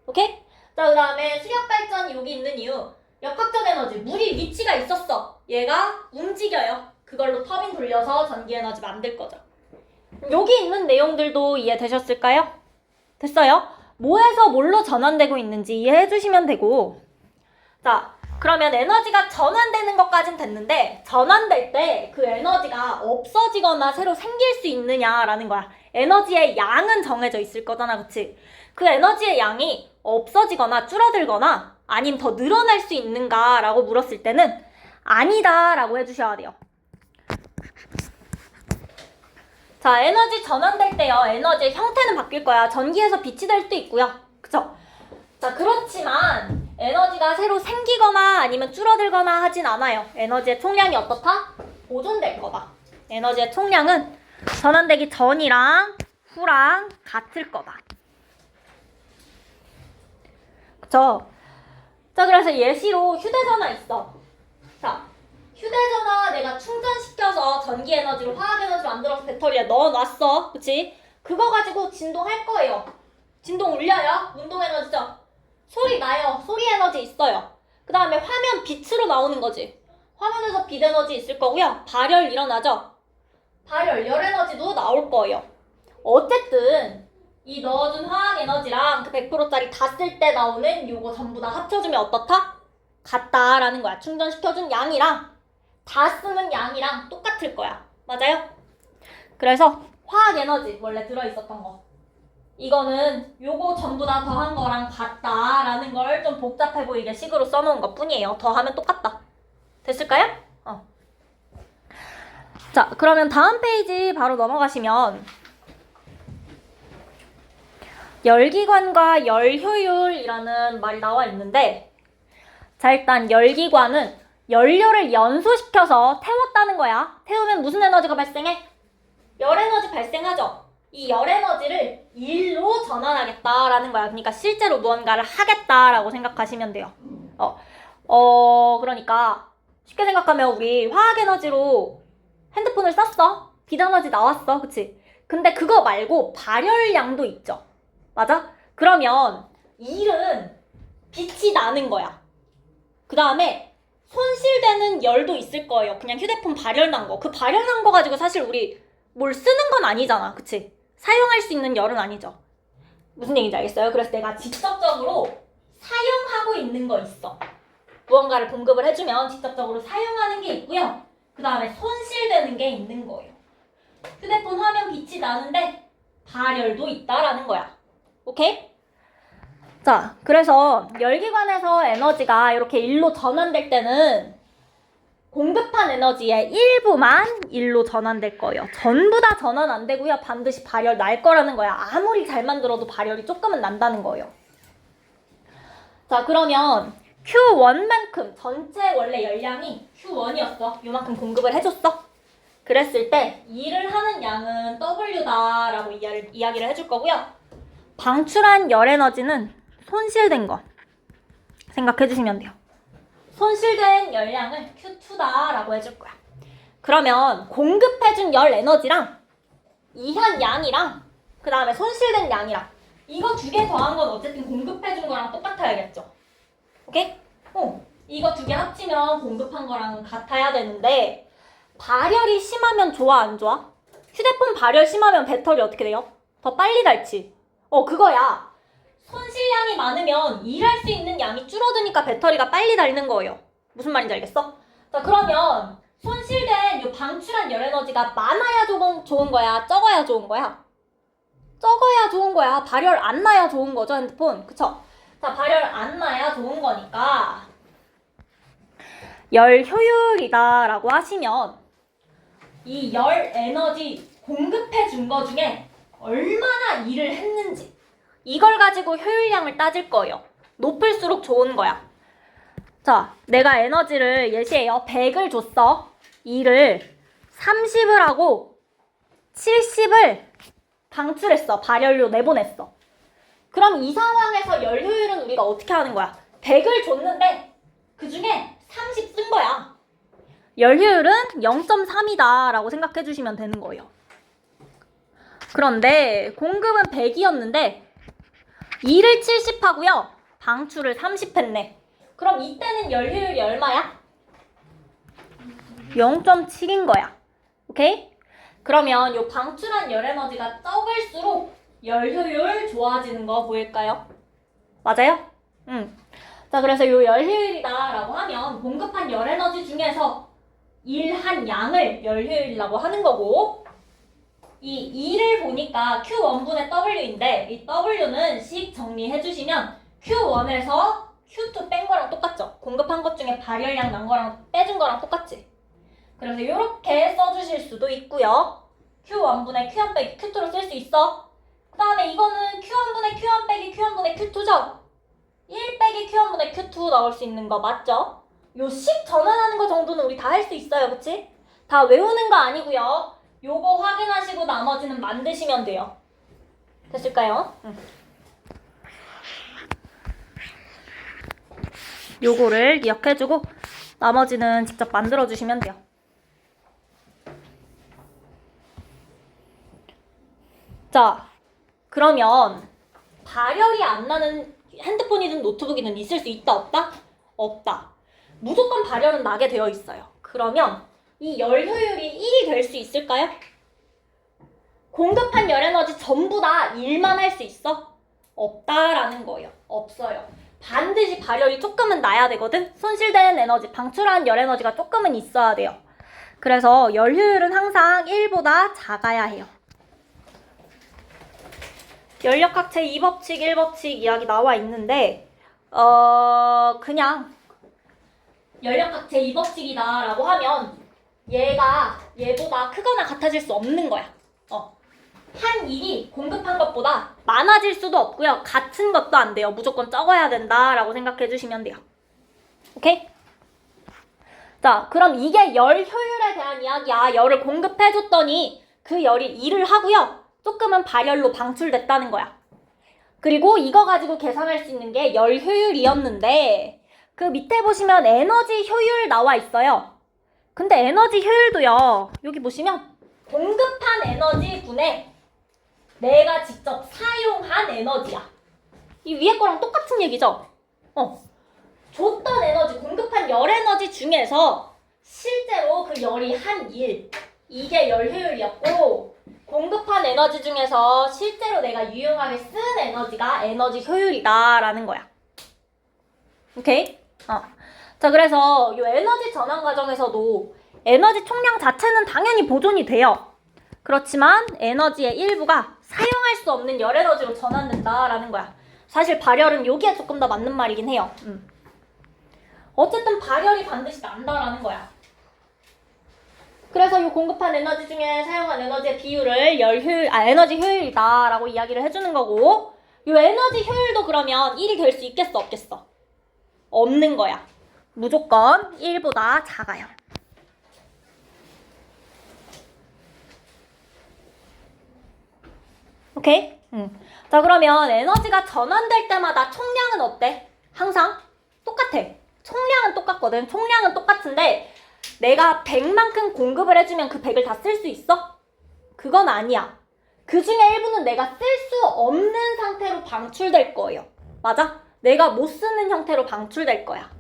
오케이? 자, 그 다음에 수력 발전 여기 있는 이유. 역학적 에너지, 물이 위치가 있었어. 얘가 움직여요. 그걸로 터빈 돌려서 전기 에너지 만들 거죠. 여기 있는 내용들도 이해되셨을까요? 됐어요? 뭐에서 뭘로 전환되고 있는지 이해해 주시면 되고, 자, 그러면 에너지가 전환되는 것까진 됐는데 전환될 때 그 에너지가 없어지거나 새로 생길 수 있느냐라는 거야. 에너지의 양은 정해져 있을 거잖아, 그치? 그 에너지의 양이 없어지거나 줄어들거나 아니면 더 늘어날 수 있는가라고 물었을 때는 아니다 라고 해주셔야 돼요. 자, 에너지 전환될 때요, 에너지의 형태는 바뀔 거야. 전기에서 빛이 될 수도 있고요, 그쵸? 자, 그렇지만 에너지가 새로 생기거나 아니면 줄어들거나 하진 않아요. 에너지의 총량이 어떻다? 보존될 거다. 에너지의 총량은 전환되기 전이랑 후랑 같을 거다. 그쵸? 자, 그래서 예시로 휴대전화 있어. 자, 휴대전화 내가 충전시켜서 전기 에너지로 화학 에너지 만들어서 배터리에 넣어놨어. 그치? 그거 가지고 진동할 거예요. 진동 울려요? 운동 에너지죠? 소리 나요. 소리 에너지 있어요. 그 다음에 화면 빛으로 나오는 거지. 화면에서 빛 에너지 있을 거고요. 발열 일어나죠? 발열, 열 에너지도 나올 거예요. 어쨌든 이 넣어준 화학 에너지랑 그 100%짜리 다 쓸 때 나오는 요거 전부 다 합쳐주면 어떻다? 같다라는 거야. 충전시켜준 양이랑 다 쓰는 양이랑 똑같을 거야. 맞아요? 그래서 화학 에너지 원래 들어있었던 거, 이거는 요거 전부 다 더한 거랑 같다라는 걸 좀 복잡해 보이게 식으로 써놓은 것 뿐이에요. 더하면 똑같다. 됐을까요? 자, 그러면 다음 페이지 바로 넘어가시면 열기관과 열효율이라는 말이 나와 있는데, 자, 일단 열기관은 연료를 연소시켜서 태웠다는 거야. 태우면 무슨 에너지가 발생해? 열 에너지 발생하죠? 이 열 에너지를 일로 전환하겠다라는 거야. 그러니까 실제로 무언가를 하겠다라고 생각하시면 돼요. 그러니까 쉽게 생각하면 우리 화학 에너지로 핸드폰을 썼어. 빛 에너지 나왔어. 그치? 근데 그거 말고 발열량도 있죠. 맞아? 그러면 일은 빛이 나는 거야. 그 다음에 손실되는 열도 있을 거예요. 그냥 휴대폰 발열 난 거. 그 발열 난 거 가지고 사실 우리 뭘 쓰는 건 아니잖아. 그치? 사용할 수 있는 열은 아니죠. 무슨 얘기인지 알겠어요? 그래서 내가 직접적으로 사용하고 있는 거 있어. 무언가를 공급을 해주면 직접적으로 사용하는 게 있고요. 그 다음에 손실되는 게 있는 거예요. 휴대폰 화면 빛이 나는데 발열도 있다라는 거야. 오케이? 자, 그래서 열기관에서 에너지가 이렇게 일로 전환될 때는 공급한 에너지의 일부만 일로 전환될 거예요. 전부 다 전환 안 되고요. 반드시 발열 날 거라는 거야. 아무리 잘 만들어도 발열이 조금은 난다는 거예요. 자, 그러면 Q1만큼 전체 원래 열량이 Q1이었어. 요만큼 공급을 해줬어. 그랬을 때 일을 하는 양은 W다 라고 이야기를 해줄 거고요. 방출한 열 에너지는 손실된 거 생각해 주시면 돼요. 손실된 열량을 Q2다 라고 해줄 거야. 그러면 공급해준 열 에너지랑 이한 양이랑 그 다음에 손실된 양이랑 이거 두 개 더한 건 어쨌든 공급해준 거랑 똑같아야겠죠. 오케이? 이거 두 개 합치면 공급한 거랑 같아야 되는데 발열이 심하면 좋아 안 좋아? 휴대폰 발열 심하면 배터리 어떻게 돼요? 더 빨리 닳지. 그거야. 손실량이 많으면 일할 수 있는 양이 줄어드니까 배터리가 빨리 닳는 거예요. 무슨 말인지 알겠어? 자, 그러면 손실된 요 방출한 열 에너지가 많아야 좋은 거야? 적어야 좋은 거야? 적어야 좋은 거야. 발열 안 나야 좋은 거죠, 핸드폰. 그쵸? 자, 발열 안 나야 좋은 거니까 열 효율이다 라고 하시면 이 열 에너지 공급해 준 거 중에 얼마나 일을 했는지 이걸 가지고 효율량을 따질 거예요. 높을수록 좋은 거야. 자, 내가 에너지를 예시예요. 100을 줬어. 일을 30을 하고 70을 방출했어. 발열료 내보냈어. 그럼 이 상황에서 열 효율은 우리가 어떻게 하는 거야? 100을 줬는데 그 중에 30 쓴 거야. 열 효율은 0.3이다 라고 생각해 주시면 되는 거예요. 그런데 공급은 100이었는데 일을 70 하고요. 방출을 30 했네. 그럼 이때는 열 효율이 얼마야? 0.7인 거야. 오케이? 그러면 요 방출한 열 에너지가 적을수록 열 효율 좋아지는 거 보일까요? 맞아요? 자, 그래서 요 열 효율이다라고 하면 공급한 열 에너지 중에서 일한 양을 열 효율이라고 하는 거고, 이 2를 보니까 Q1분의 W인데 이 W는 식 정리해 주시면 Q1에서 Q2 뺀 거랑 똑같죠? 공급한 것 중에 발열량 난 거랑 빼준 거랑 똑같지? 그래서 이렇게 써주실 수도 있고요. Q1분의 Q1 빼기 Q2로 쓸 수 있어. 그 다음에 이거는 Q1분의 Q1 빼기 Q1분의 Q2죠? 1 빼기 Q1분의 Q2 나올 수 있는 거 맞죠? 요 식 전환하는 거 정도는 우리 다 할 수 있어요. 그치? 다 외우는 거 아니고요. 요거 확인하시고 나머지는 만드시면 돼요. 됐을까요? 요거를 기억해주고 나머지는 직접 만들어주시면 돼요. 자, 그러면 발열이 안 나는 핸드폰이든 노트북이든 있을 수 있다 없다? 없다. 무조건 발열은 나게 되어 있어요. 그러면 이 열 효율이 1이 될 수 있을까요? 공급한 열 에너지 전부 다 1만 할 수 있어? 없다라는 거예요. 없어요. 반드시 발열이 조금은 나야 되거든? 손실된 에너지, 방출한 열 에너지가 조금은 있어야 돼요. 그래서 열 효율은 항상 1보다 작아야 해요. 연력학체 2법칙, 1법칙 이야기 나와 있는데 그냥 연력학체 2법칙이다 라고 하면 얘가 얘보다 크거나 같아질 수 없는 거야. 한 일이 공급한 것보다 많아질 수도 없고요. 같은 것도 안 돼요. 무조건 적어야 된다라고 생각해 주시면 돼요. 오케이? 자, 그럼 이게 열 효율에 대한 이야기야. 열을 공급해 줬더니 그 열이 일을 하고요. 조금은 발열로 방출됐다는 거야. 그리고 이거 가지고 계산할 수 있는 게 열 효율이었는데 그 밑에 보시면 에너지 효율 나와 있어요. 근데 에너지 효율도요. 여기 보시면 공급한 에너지 분의 내가 직접 사용한 에너지야. 이 위에 거랑 똑같은 얘기죠? 줬던 에너지, 공급한 열 에너지 중에서 실제로 그 열이 한 일, 이게 열 효율이었고 공급한 에너지 중에서 실제로 내가 유용하게 쓴 에너지가 에너지 효율이다라는 거야. 오케이? 자, 그래서 이 에너지 전환 과정에서도 에너지 총량 자체는 당연히 보존이 돼요. 그렇지만 에너지의 일부가 사용할 수 없는 열 에너지로 전환된다라는 거야. 사실 발열은 여기에 조금 더 맞는 말이긴 해요. 어쨌든 발열이 반드시 난다라는 거야. 그래서 이 공급한 에너지 중에 사용한 에너지의 비율을 에너지 효율이다라고 이야기를 해주는 거고, 이 에너지 효율도 그러면 1이 될 수 있겠어, 없겠어? 없는 거야. 무조건 1보다 작아요. 오케이? 자, 그러면 에너지가 전환될 때마다 총량은 어때? 항상 똑같아. 총량은 똑같거든. 총량은 똑같은데 내가 100만큼 공급을 해주면 그 100을 다 쓸 수 있어? 그건 아니야. 그 중에 일부는 내가 쓸 수 없는 상태로 방출될 거예요. 맞아? 내가 못 쓰는 형태로 방출될 거야.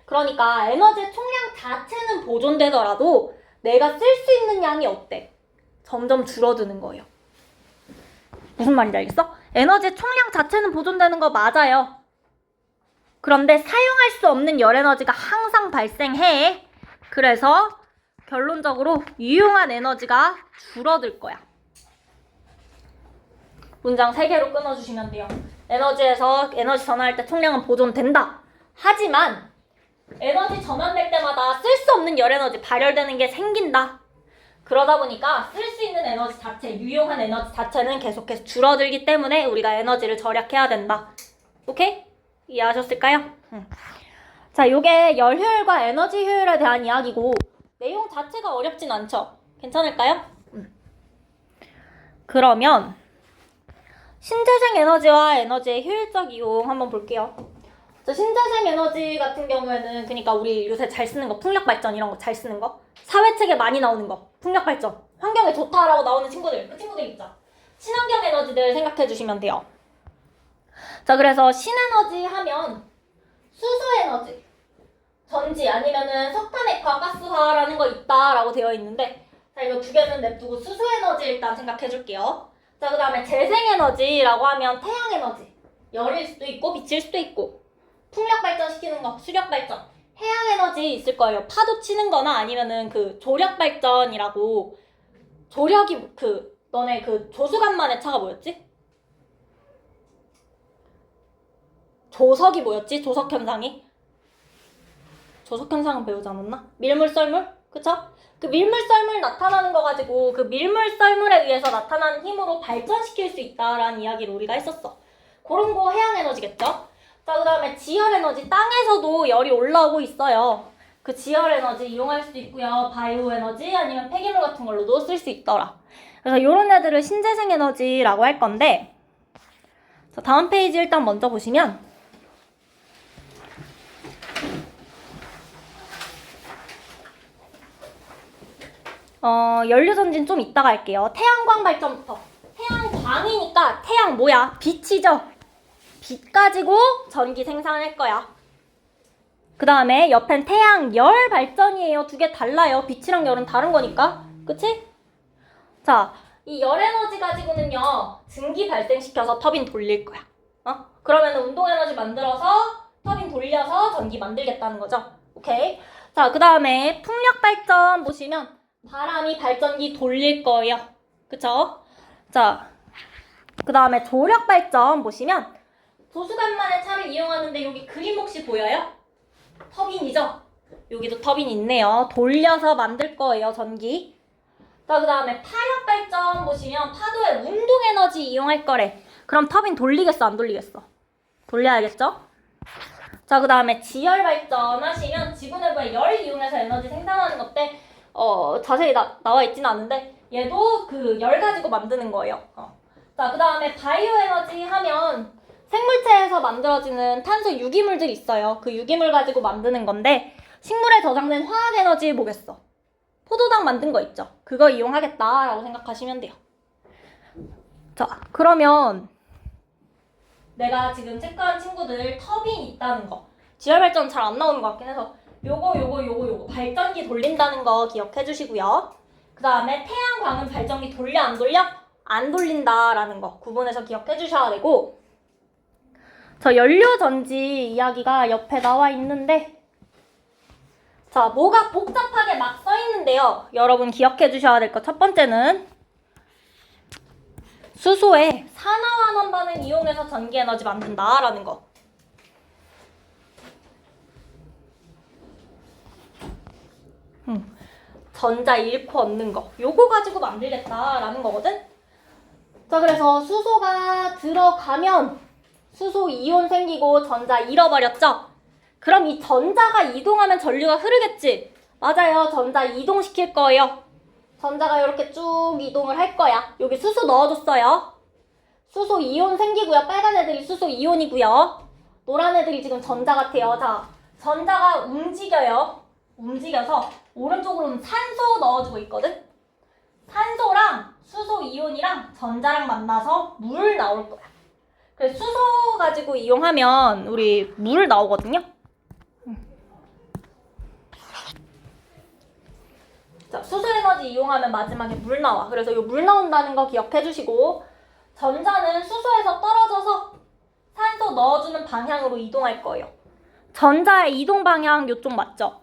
그러니까 에너지의 총량 자체는 보존되더라도 내가 쓸 수 있는 양이 어때? 점점 줄어드는 거예요. 무슨 말인지 알겠어? 에너지의 총량 자체는 보존되는 거 맞아요. 그런데 사용할 수 없는 열 에너지가 항상 발생해. 그래서 결론적으로 유용한 에너지가 줄어들 거야. 문장 3개로 끊어주시면 돼요. 에너지에서 에너지 전환할 때 총량은 보존된다. 하지만 에너지 전환될 때마다 쓸 수 없는 열 에너지 발열되는 게 생긴다. 그러다 보니까 쓸 수 있는 에너지 자체, 유용한 에너지 자체는 계속해서 줄어들기 때문에 우리가 에너지를 절약해야 된다. 오케이? 이해하셨을까요? 자, 요게 열 효율과 에너지 효율에 대한 이야기고 내용 자체가 어렵진 않죠? 괜찮을까요? 그러면 신재생 에너지와 에너지의 효율적 이용 한번 볼게요. 자, 신재생 에너지 같은 경우에는 그러니까 우리 요새 잘 쓰는 거 풍력 발전 이런 거 잘 쓰는 거 사회책에 많이 나오는 거 풍력 발전 환경에 좋다라고 나오는 친구들 그 친구들 있죠. 친환경 에너지들 생각해 주시면 돼요. 자, 그래서 신에너지 하면 수소 에너지 전지 아니면은 석탄액화 가스화라는 거 있다라고 되어 있는데, 자, 이거 두 개는 냅두고 수소에너지 일단 생각해 줄게요. 자, 그 다음에 재생에너지라고 하면 태양에너지. 열일 수도 있고 빛일 수도 있고, 풍력 발전시키는 거, 수력 발전, 해양에너지 있을 거예요. 파도 치는 거나 아니면은 그 조력 발전이라고, 조력이 너네 조수간만의 차가 뭐였지? 조석이 뭐였지? 조석 현상이? 조석 현상은 배우지 않았나? 밀물 썰물? 그쵸? 그 밀물 썰물 나타나는 거 가지고 그 밀물 썰물에 의해서 나타나는 힘으로 발전시킬 수 있다라는 이야기를 우리가 했었어. 그런 거 해양에너지겠죠? 자, 그 다음에 지열에너지. 땅에서도 열이 올라오고 있어요. 그 지열에너지 이용할 수도 있고요. 바이오에너지 아니면 폐기물 같은 걸로도 쓸 수 있더라. 그래서 이런 애들을 신재생에너지라고 할 건데, 자, 다음 페이지 일단 먼저 보시면 연료전지는 좀 이따가 할게요. 태양광 발전부터. 태양광이니까 태양 뭐야? 빛이죠? 빛 가지고 전기 생산할 거야. 그 다음에 옆엔 태양열 발전이에요. 두 개 달라요. 빛이랑 열은 다른 거니까. 그치? 자, 이 열에너지 가지고는요, 증기 발생시켜서 터빈 돌릴 거야. 그러면 운동에너지 만들어서 터빈 돌려서 전기 만들겠다는 거죠. 오케이? 자, 그 다음에 풍력 발전 보시면 바람이 발전기 돌릴 거예요. 그쵸? 자, 그 다음에 조력 발전 보시면 조수간만의 차를 이용하는데 여기 그림 혹시 보여요? 터빈이죠? 여기도 터빈 있네요. 돌려서 만들 거예요, 전기. 자, 그 다음에 파력 발전 보시면 파도의 운동에너지 이용할 거래. 그럼 터빈 돌리겠어, 안 돌리겠어? 돌려야겠죠? 자, 그 다음에 지열 발전 하시면 지구 내부의 열 이용해서 에너지 생산하는 건데, 자세히 나와 있지는 않은데, 얘도 그 열 가지고 만드는 거예요. 자, 그 다음에 바이오 에너지 하면 생물체에서 만들어지는 탄소 유기물들이 있어요. 그 유기물 가지고 만드는 건데, 식물에 저장된 화학 에너지 뭐겠어? 포도당 만든 거 있죠? 그거 이용하겠다라고 생각하시면 돼요. 자, 그러면 내가 지금 체크한 친구들 터빈이 있다는 거, 지열 발전 잘 안 나오는 것 같긴 해서 요거 발전기 돌린다는 거 기억해 주시고요. 그 다음에 태양광은 발전기 돌려 안 돌려? 안 돌린다라는 거 구분해서 기억해 주셔야 되고, 저 연료전지 이야기가 옆에 나와 있는데, 자, 뭐가 복잡하게 막 써 있는데요. 여러분 기억해 주셔야 될 거 첫 번째는 수소에 산화환원 반응 이용해서 전기에너지 만든다라는 거. 전자 잃고 얻는 거. 요거 가지고 만들겠다라는 거거든. 자, 그래서 수소가 들어가면 수소 이온 생기고 전자 잃어버렸죠? 그럼 이 전자가 이동하면 전류가 흐르겠지? 맞아요. 전자 이동시킬 거예요. 전자가 이렇게 쭉 이동을 할 거야. 여기 수소 넣어줬어요. 수소 이온 생기고요. 빨간 애들이 수소 이온이고요. 노란 애들이 지금 전자 같아요. 자, 전자가 움직여요. 움직여서 오른쪽으로는 산소 넣어주고 있거든? 산소랑 수소 이온이랑 전자랑 만나서 물 나올 거야. 그래서 수소 가지고 이용하면 우리 물 나오거든요? 자, 수소 에너지 이용하면 마지막에 물 나와. 그래서 이 물 나온다는 거 기억해 주시고, 전자는 수소에서 떨어져서 산소 넣어주는 방향으로 이동할 거예요. 전자의 이동 방향 요쪽 맞죠?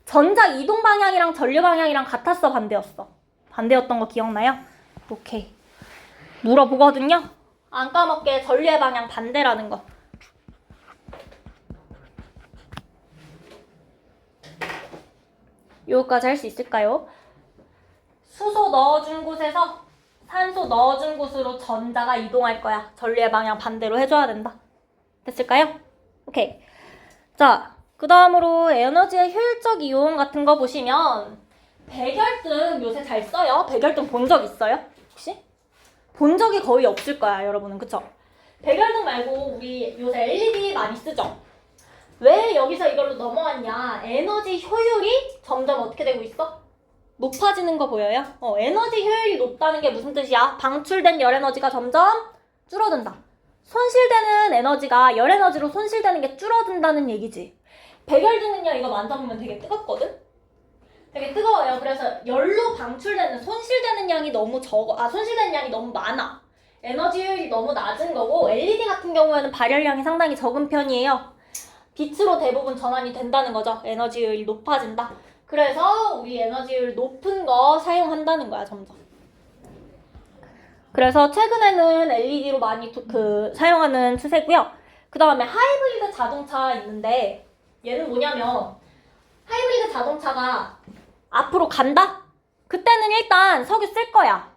전자 이동 방향이랑 전류 방향이랑 같았어, 반대였어? 반대였던 거 기억나요? 오케이. 물어보거든요? 안 까먹게 전류의 방향 반대라는 거. 요거까지 할 수 있을까요? 수소 넣어준 곳에서 산소 넣어준 곳으로 전자가 이동할 거야. 전류의 방향 반대로 해줘야 된다. 됐을까요? 오케이. 자, 그 다음으로 에너지의 효율적 이용 같은 거 보시면 백열등 요새 잘 써요. 백열등 본 적 있어요? 혹시? 본 적이 거의 없을 거야, 여러분은. 그쵸? 백열등 말고 우리 요새 LED 많이 쓰죠? 왜 여기서 이걸로 넘어왔냐? 에너지 효율이 점점 어떻게 되고 있어? 높아지는 거 보여요? 에너지 효율이 높다는 게 무슨 뜻이야? 방출된 열 에너지가 점점 줄어든다. 손실되는 에너지가 열 에너지로 손실되는 게 줄어든다는 얘기지. 백열등은요, 이거 만져보면 되게 뜨겁거든? 되게 뜨거워요. 그래서 열로 방출되는, 손실되는 양이 너무 손실되는 양이 너무 많아. 에너지 효율이 너무 낮은 거고, LED 같은 경우에는 발열량이 상당히 적은 편이에요. 빛으로 대부분 전환이 된다는 거죠. 에너지 효율이 높아진다. 그래서 우리 에너지 효율 높은 거 사용한다는 거야, 점점. 그래서 최근에는 LED로 많이 사용하는 추세고요. 그 다음에 하이브리드 자동차 있는데, 얘는 뭐냐면 하이브리드 자동차가 앞으로 간다? 그때는 일단 석유 쓸 거야.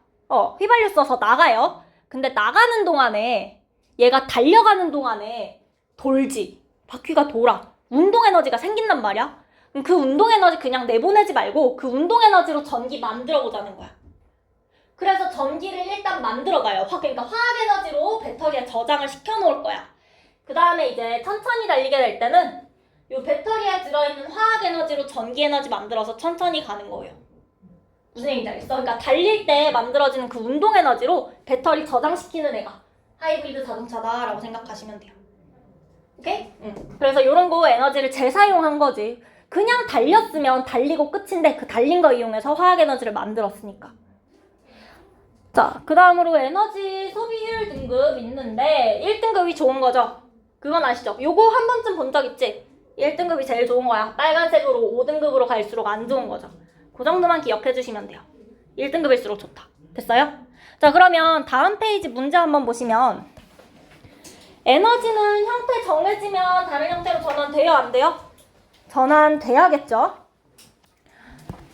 휘발유 써서 나가요. 근데 나가는 동안에 얘가 달려가는 동안에 돌지. 바퀴가 돌아. 운동 에너지가 생긴단 말이야. 그럼 그 운동 에너지 그냥 내보내지 말고 그 운동 에너지로 전기 만들어 보자는 거야. 그래서 전기를 일단 만들어가요. 그러니까 화학 에너지로 배터리에 저장을 시켜 놓을 거야. 그 다음에 이제 천천히 달리게 될 때는 이 배터리에 들어있는 화학 에너지로 전기 에너지 만들어서 천천히 가는 거예요. 무슨 얘기인지 알겠어? 그러니까 달릴 때 만들어지는 그 운동 에너지로 배터리 저장시키는 애가 하이브리드 자동차다라고 생각하시면 돼요. 오케이? 그래서 이런 거 에너지를 재사용한 거지. 그냥 달렸으면 달리고 끝인데 그 달린 거 이용해서 화학 에너지를 만들었으니까. 자, 그 다음으로 에너지 소비 효율 등급 있는데 1등급이 좋은 거죠? 그건 아시죠? 요거 한 번쯤 본 적 있지? 1등급이 제일 좋은 거야. 빨간색으로 5등급으로 갈수록 안 좋은 거죠. 그 정도만 기억해 주시면 돼요. 1등급일수록 좋다. 됐어요? 자, 그러면 다음 페이지 문제 한번 보시면 에너지는 형태 정해지면 다른 형태로 전환돼요? 안 돼요? 전환돼야겠죠?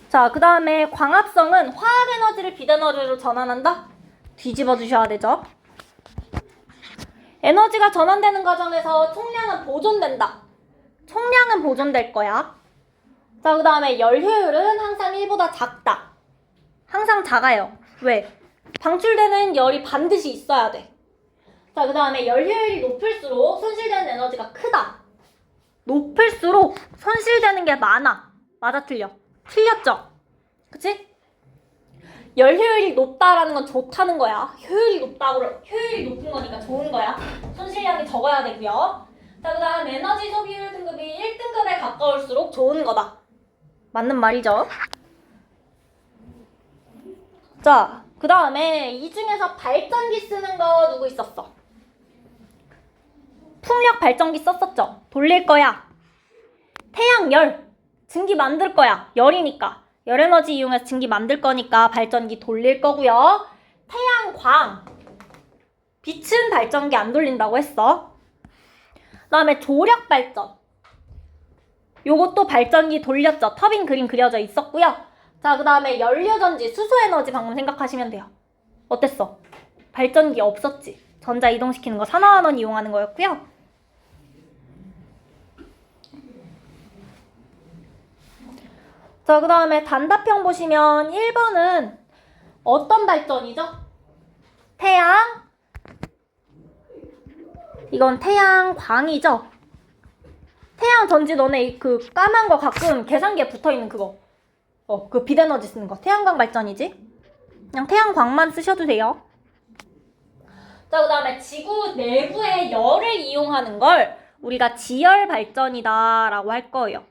자, 그 다음에 광합성은 화학 에너지를 빛 에너지로 전환한다? 뒤집어 주셔야 되죠. 에너지가 전환되는 과정에서 총량은 보존된다. 총량은 보존될 거야. 자, 그 다음에 열 효율은 항상 1보다 작다. 항상 작아요. 왜? 방출되는 열이 반드시 있어야 돼. 자, 그 다음에 열 효율이 높을수록 손실되는 에너지가 크다. 높을수록 손실되는 게 많아. 맞아, 틀려? 틀렸죠? 그치? 열 효율이 높다라는 건 좋다는 거야. 효율이 높은 거니까 좋은 거야. 손실량이 적어야 되고요. 자, 그 다음 에너지 소비율 등급이 1등급에 가까울수록 좋은 거다. 맞는 말이죠. 자, 그 다음에 이 중에서 발전기 쓰는 거 누구 있었어? 풍력 발전기 썼었죠? 돌릴 거야. 태양열, 증기 만들 거야. 열이니까. 열 에너지 이용해서 증기 만들 거니까 발전기 돌릴 거고요. 태양광, 빛은 발전기 안 돌린다고 했어. 그 다음에 조력 발전. 요것도 발전기 돌렸죠. 터빈 그림 그려져 있었고요. 자, 그 다음에 연료전지, 수소에너지 방금 생각하시면 돼요. 어땠어? 발전기 없었지. 전자 이동시키는 거 산화환원 이용하는 거였고요. 자, 그 다음에 단답형 보시면 1번은 어떤 발전이죠? 태양, 이건 태양광이죠? 태양전지 너네 그 까만 거 가끔 계산기에 붙어있는 그거. 그 빛에너지 쓰는 거. 태양광 발전이지? 그냥 태양광만 쓰셔도 돼요. 자, 그 다음에 지구 내부의 열을 이용하는 걸 우리가 지열 발전이다 라고 할 거예요.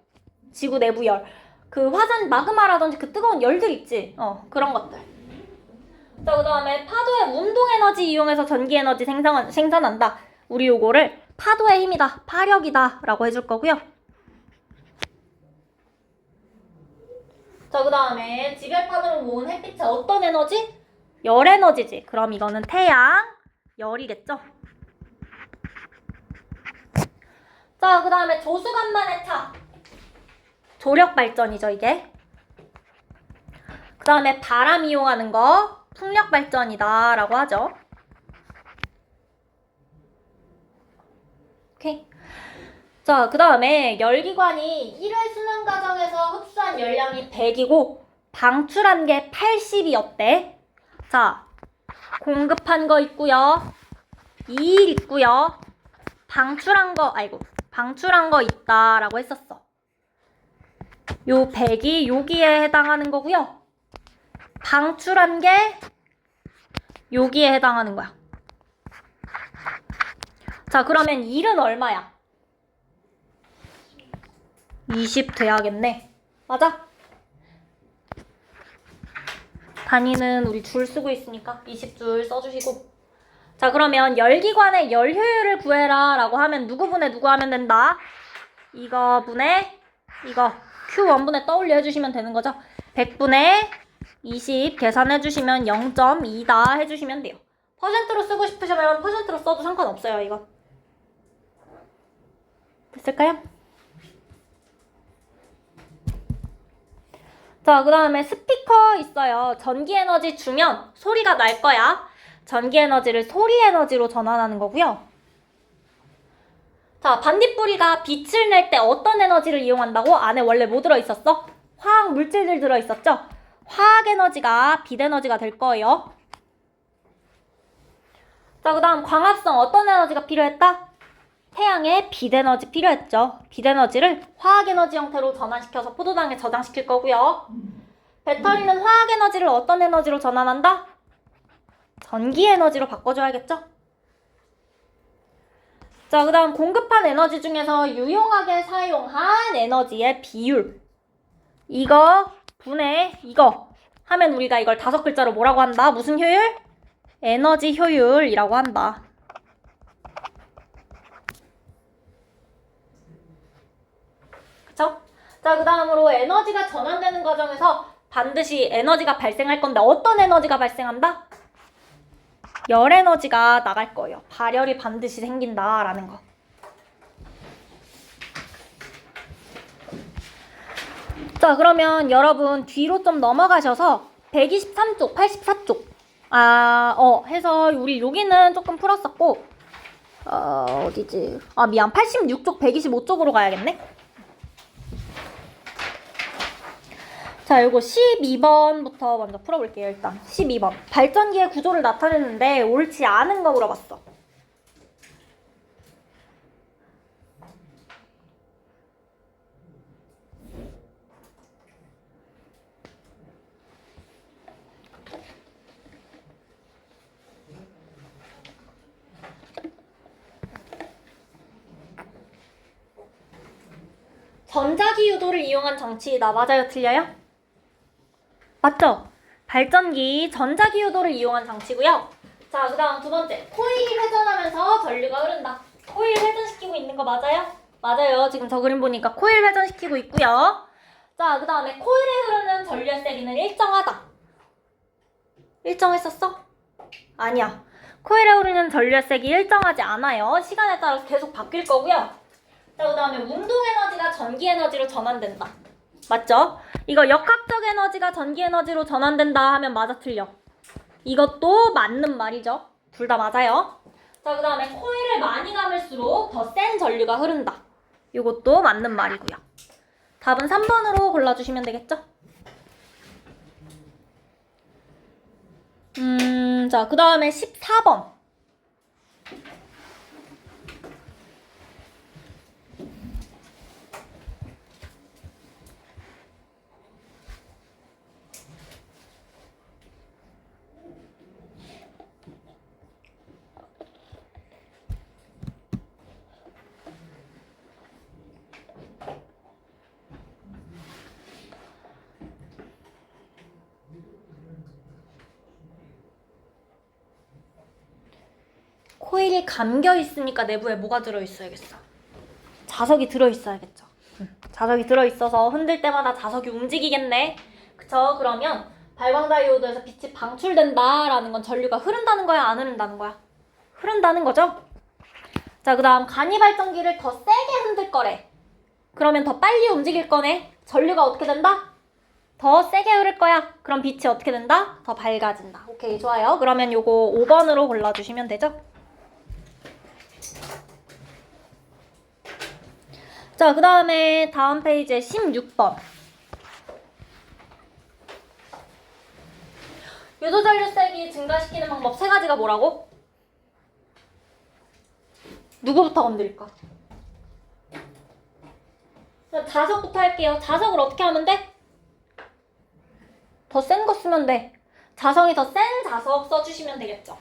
지구 내부 열. 그 화산 마그마라든지 그 뜨거운 열들 있지? 그런 것들. 자, 그 다음에 파도의 운동 에너지 이용해서 전기 에너지 생산한다. 우리 요거를 파도의 힘이다, 파력이다 라고 해줄 거고요. 자, 그 다음에 지별판으로 모은 햇빛의 어떤 에너지? 열 에너지지. 그럼 이거는 태양, 열이겠죠? 자, 그 다음에 조수간만의 차. 조력 발전이죠, 이게. 그 다음에 바람 이용하는 거 풍력 발전이다 라고 하죠. 오케이. 자, 그 다음에 열기관이 1회 수능 과정에서 흡수한 열량이 100이고 방출한 게 80이었대. 자, 공급한 거 있고요. 2일 있고요. 방출한 거 있다라고 했었어. 요 100이 여기에 해당하는 거고요. 방출한 게 여기에 해당하는 거야. 자, 그러면 1은 얼마야? 20 돼야겠네. 맞아? 단위는 우리 줄 쓰고 있으니까 20줄 써주시고. 자, 그러면 열기관의 열 효율을 구해라 라고 하면 누구 분의 누구 하면 된다? 이거 분의 이거 Q1분의 떠올려 해주시면 되는 거죠. 100분의 20 계산해 주시면 0.2다 해주시면 돼요. 퍼센트로 쓰고 싶으시면 퍼센트로 써도 상관없어요. 이거 됐을까요? 자, 그 다음에 스피커 있어요. 전기 에너지 주면 소리가 날 거야. 전기 에너지를 소리 에너지로 전환하는 거고요. 자, 반딧불이가 빛을 낼 때 어떤 에너지를 이용한다고? 안에 원래 뭐 들어있었어? 화학 물질들 들어있었죠? 화학 에너지가 빛 에너지가 될 거예요. 자, 그 다음 광합성 어떤 에너지가 필요했다? 태양의 빛 에너지 필요했죠. 빛 에너지를 화학 에너지 형태로 전환시켜서 포도당에 저장시킬 거고요. 배터리는 화학 에너지를 어떤 에너지로 전환한다? 전기 에너지로 바꿔줘야겠죠? 자, 그 다음 공급한 에너지 중에서 유용하게 사용한 에너지의 비율. 이거 분의 이거 하면 우리가 이걸 5글자로 뭐라고 한다? 무슨 효율? 에너지 효율이라고 한다. 그쵸? 자, 그 다음으로 에너지가 전환되는 과정에서 반드시 에너지가 발생할 건데 어떤 에너지가 발생한다? 열 에너지가 나갈 거예요. 발열이 반드시 생긴다라는 거. 자, 그러면 여러분 뒤로 좀 넘어가셔서 123쪽, 84쪽 해서 우리 여기는 조금 풀었었고 어디지? 미안. 86쪽, 125쪽으로 가야겠네. 자, 요거 12번부터 먼저 풀어볼게요. 일단 12번. 발전기의 구조를 나타내는데 옳지 않은 거 물어봤어. 전자기 유도를 이용한 장치이다. 맞아요? 틀려요? 맞죠? 발전기 전자기 유도를 이용한 장치고요. 자, 그 다음 두 번째. 코일이 회전하면서 전류가 흐른다. 코일 회전시키고 있는 거 맞아요? 맞아요. 지금 저 그림 보니까 코일 회전시키고 있고요. 자, 그 다음에 코일에 흐르는 전류의 세기는 일정하다. 일정했었어? 아니야. 코일에 흐르는 전류의 세기 일정하지 않아요. 시간에 따라서 계속 바뀔 거고요. 자, 그 다음에 운동 에너지가 전기 에너지로 전환된다. 맞죠? 이거 역학적 에너지가 전기 에너지로 전환된다 하면 맞아 틀려? 이것도 맞는 말이죠. 둘 다 맞아요. 자, 그 다음에 코일을 많이 감을수록 더 센 전류가 흐른다. 이것도 맞는 말이고요. 답은 3번으로 골라주시면 되겠죠? 자, 그 다음에 14번. 코일이 감겨 있으니까 내부에 뭐가 들어있어야겠어? 자석이 들어있어야겠죠. 자석이 들어있어서 흔들 때마다 자석이 움직이겠네. 그쵸? 그러면 발광다이오드에서 빛이 방출된다라는 건 전류가 흐른다는 거야? 안 흐른다는 거야? 흐른다는 거죠? 자, 그 다음 간이발전기를 더 세게 흔들 거래. 그러면 더 빨리 움직일 거네. 전류가 어떻게 된다? 더 세게 흐를 거야. 그럼 빛이 어떻게 된다? 더 밝아진다. 오케이, 좋아요. 그러면 요거 5번으로 골라주시면 되죠? 자, 그 다음에 다음 페이지에 16번. 유도전류세기 증가시키는 방법 3가지가 뭐라고? 누구부터 건드릴까? 자, 자석부터 할게요. 자석을 어떻게 하면 돼? 더 센 거 쓰면 돼. 자석이 더 센 자석 써주시면 되겠죠.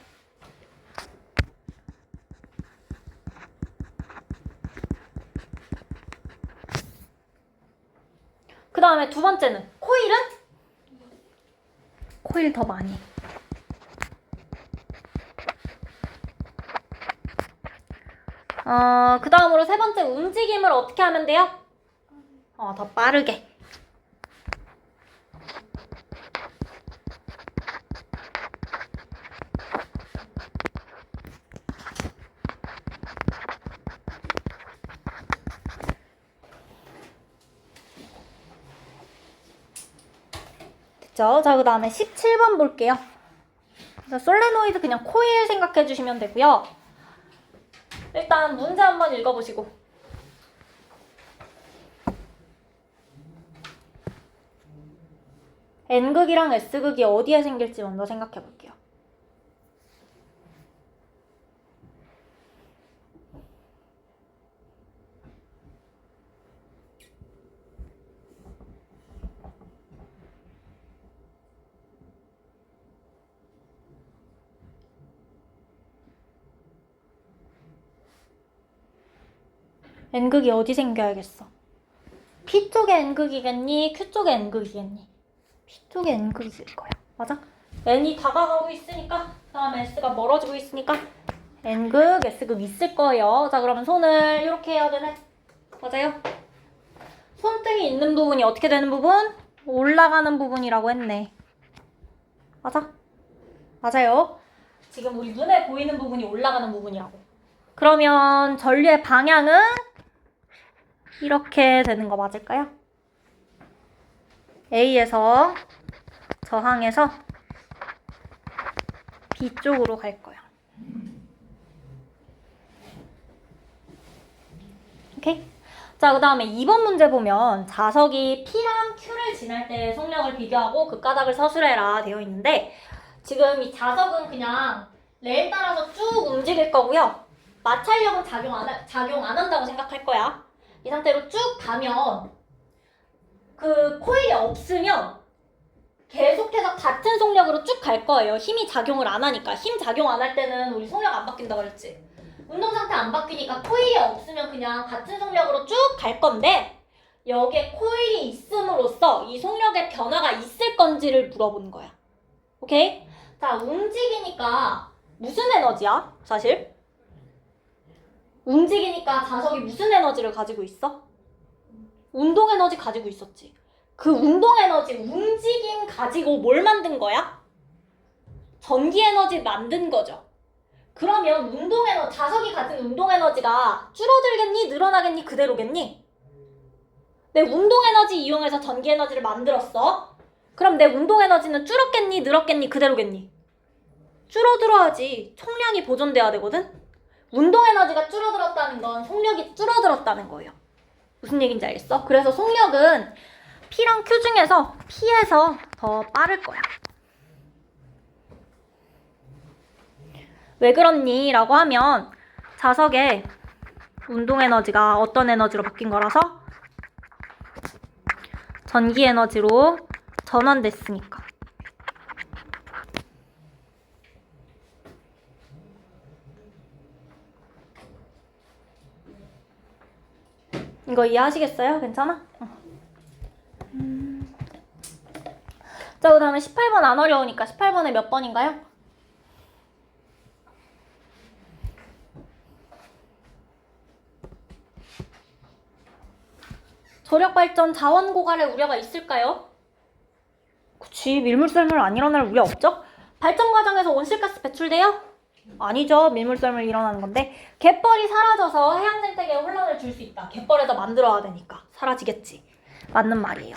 다음에 두 번째는 코일은? 코일 더 많이. 그 다음으로 세 번째 움직임을 어떻게 하면 돼요? 더 빠르게. 됐죠? 자, 그 다음에 17번 볼게요. 솔레노이드 그냥 코일 생각해 주시면 되고요. 일단 문제 한번 읽어보시고. N극이랑 S극이 어디에 생길지 먼저 생각해 볼게요. N극이 어디 생겨야겠어? P쪽에 N극이겠니? Q쪽에 N극이겠니? P쪽에 N극일 거야. 맞아? N이 다가가고 있으니까, 그 다음에 S가 멀어지고 있으니까 N극, S극 있을 거예요. 자, 그러면 손을 이렇게 해야 되네. 맞아요? 손등이 있는 부분이 어떻게 되는 부분? 올라가는 부분이라고 했네. 맞아? 맞아요. 지금 우리 눈에 보이는 부분이 올라가는 부분이라고. 그러면 전류의 방향은 이렇게 되는 거 맞을까요? A에서 저항해서 B쪽으로 갈 거야. 오케이? 자, 그 다음에 2번 문제 보면 자석이 P랑 Q를 지날 때 속력을 비교하고 그 까닭을 서술해라 되어 있는데, 지금 이 자석은 그냥 레일 따라서 쭉 움직일 거고요. 마찰력은 작용 안 한다고 생각할 거야. 이 상태로 쭉 가면 그 코일이 없으면 계속해서 같은 속력으로 쭉 갈 거예요. 힘이 작용을 안 하니까. 힘 작용 안 할 때는 우리 속력 안 바뀐다고 그랬지. 운동 상태 안 바뀌니까 코일이 없으면 그냥 같은 속력으로 쭉 갈 건데, 여기에 코일이 있음으로써 이 속력의 변화가 있을 건지를 물어보는 거야. 오케이? 자, 움직이니까 무슨 에너지야? 사실? 움직이니까 자석이 무슨 에너지를 가지고 있어? 운동 에너지 가지고 있었지. 그 운동 에너지, 움직임 가지고 뭘 만든 거야? 전기 에너지 만든 거죠. 그러면 운동 에너지, 자석이 가진 운동 에너지가 줄어들겠니? 늘어나겠니? 그대로겠니? 내 운동 에너지 이용해서 전기 에너지를 만들었어. 그럼 내 운동 에너지는 줄었겠니? 늘었겠니? 그대로겠니? 줄어들어야지. 총량이 보존돼야 되거든? 운동 에너지가 줄어들었다는 건 속력이 줄어들었다는 거예요. 무슨 얘기인지 알겠어? 그래서 속력은 P랑 Q 중에서 P에서 더 빠를 거야. 왜 그렇니? 라고 하면 자석의 운동 에너지가 어떤 에너지로 바뀐 거라서 전기 에너지로 전환됐으니까. 이거 이해하시겠어요? 괜찮아? 자, 그 다음에 18번 안 어려우니까 18번에 몇 번인가요? 저력발전 자원 고갈의 우려가 있을까요? 그치, 밀물썰물 안 일어날 우려 없죠? 발전 과정에서 온실가스 배출돼요? 아니죠. 밀물썰물 일어나는 건데, 갯벌이 사라져서 해양 생태계에 혼란을 줄 수 있다. 갯벌에다 만들어야 되니까 사라지겠지. 맞는 말이에요.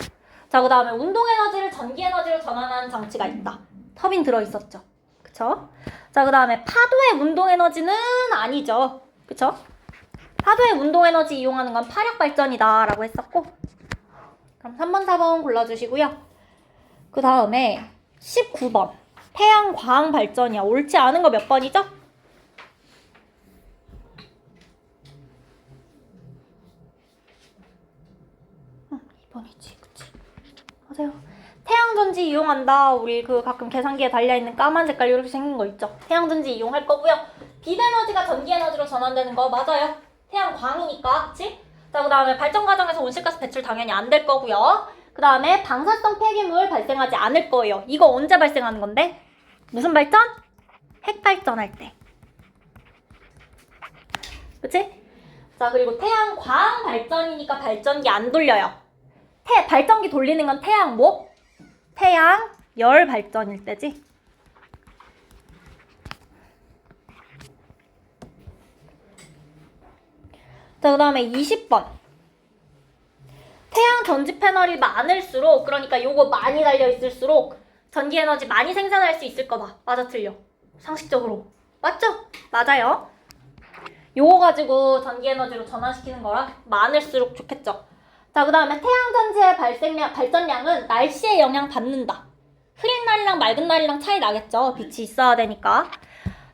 자, 그 다음에 운동 에너지를 전기 에너지로 전환하는 장치가 있다. 터빈 들어있었죠. 그쵸? 자, 그 다음에 파도의 운동 에너지는 아니죠. 그쵸? 파도의 운동 에너지 이용하는 건 파력 발전이다 라고 했었고, 그럼 3번, 4번 골라주시고요. 그 다음에 19번. 태양 광 발전이야. 옳지 않은 거 몇 번이죠? 2번이지. 그치? 맞아요. 태양전지 이용한다. 우리 그 가끔 계산기에 달려있는 까만 색깔 이렇게 생긴 거 있죠? 태양전지 이용할 거고요. 빛 에너지가 전기 에너지로 전환되는 거 맞아요. 태양광이니까. 그치? 자, 그 다음에 발전 과정에서 온실가스 배출 당연히 안 될 거고요. 그 그 다음에 방사성 폐기물 발생하지 않을 거예요. 이거 언제 발생하는 건데? 무슨 발전? 핵 발전할 때. 그치? 자, 그리고 태양 광 발전이니까 발전기 안 돌려요. 발전기 돌리는 건 태양 뭐? 태양 열 발전일 때지. 자, 그 다음에 20번. 태양 전지 패널이 많을수록, 그러니까 요거 많이 달려있을수록 전기 에너지 많이 생산할 수 있을 거다. 맞아, 틀려? 상식적으로. 맞죠? 맞아요. 요거 가지고 전기 에너지로 전환시키는 거라 많을수록 좋겠죠. 자, 그 다음에 태양 전지의 발전량은 날씨에 영향 받는다. 흐린 날이랑 맑은 날이랑 차이 나겠죠. 빛이 있어야 되니까.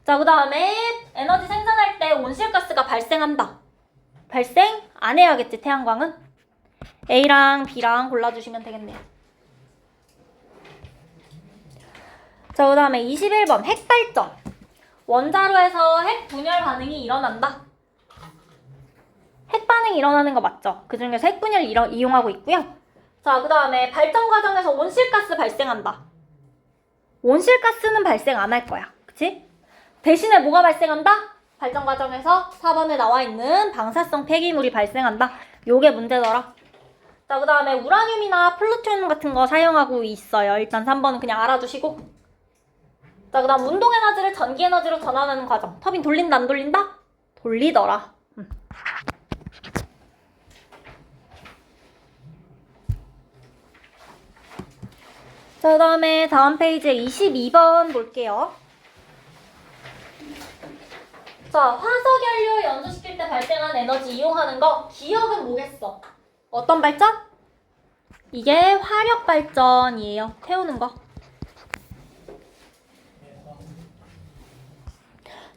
자, 그 다음에 에너지 생산할 때 온실가스가 발생한다. 발생 안 해야겠지, 태양광은? A랑 B랑 골라주시면 되겠네요. 자, 그 다음에 21번 핵발전. 원자로에서 핵 분열 반응이 일어난다. 핵 반응이 일어나는 거 맞죠? 그 중에서 핵 분열을 이용하고 있고요. 자, 그 다음에 발전 과정에서 온실가스 발생한다. 온실가스는 발생 안 할 거야. 그치? 대신에 뭐가 발생한다? 발전 과정에서 4번에 나와 있는 방사성 폐기물이 발생한다. 요게 문제더라. 자, 그 다음에 우라늄이나 플루토늄 같은 거 사용하고 있어요. 일단 3번은 그냥 알아두시고. 자, 그 다음 운동에너지를 전기에너지로 전환하는 과정. 터빈 돌린다, 안 돌린다? 돌리더라. 자, 그 다음에 다음 페이지에 22번 볼게요. 자, 화석연료 연소시킬 때 발생한 에너지 이용하는 거. 기억은 뭐겠어? 어떤 발전? 이게 화력 발전이에요. 태우는 거.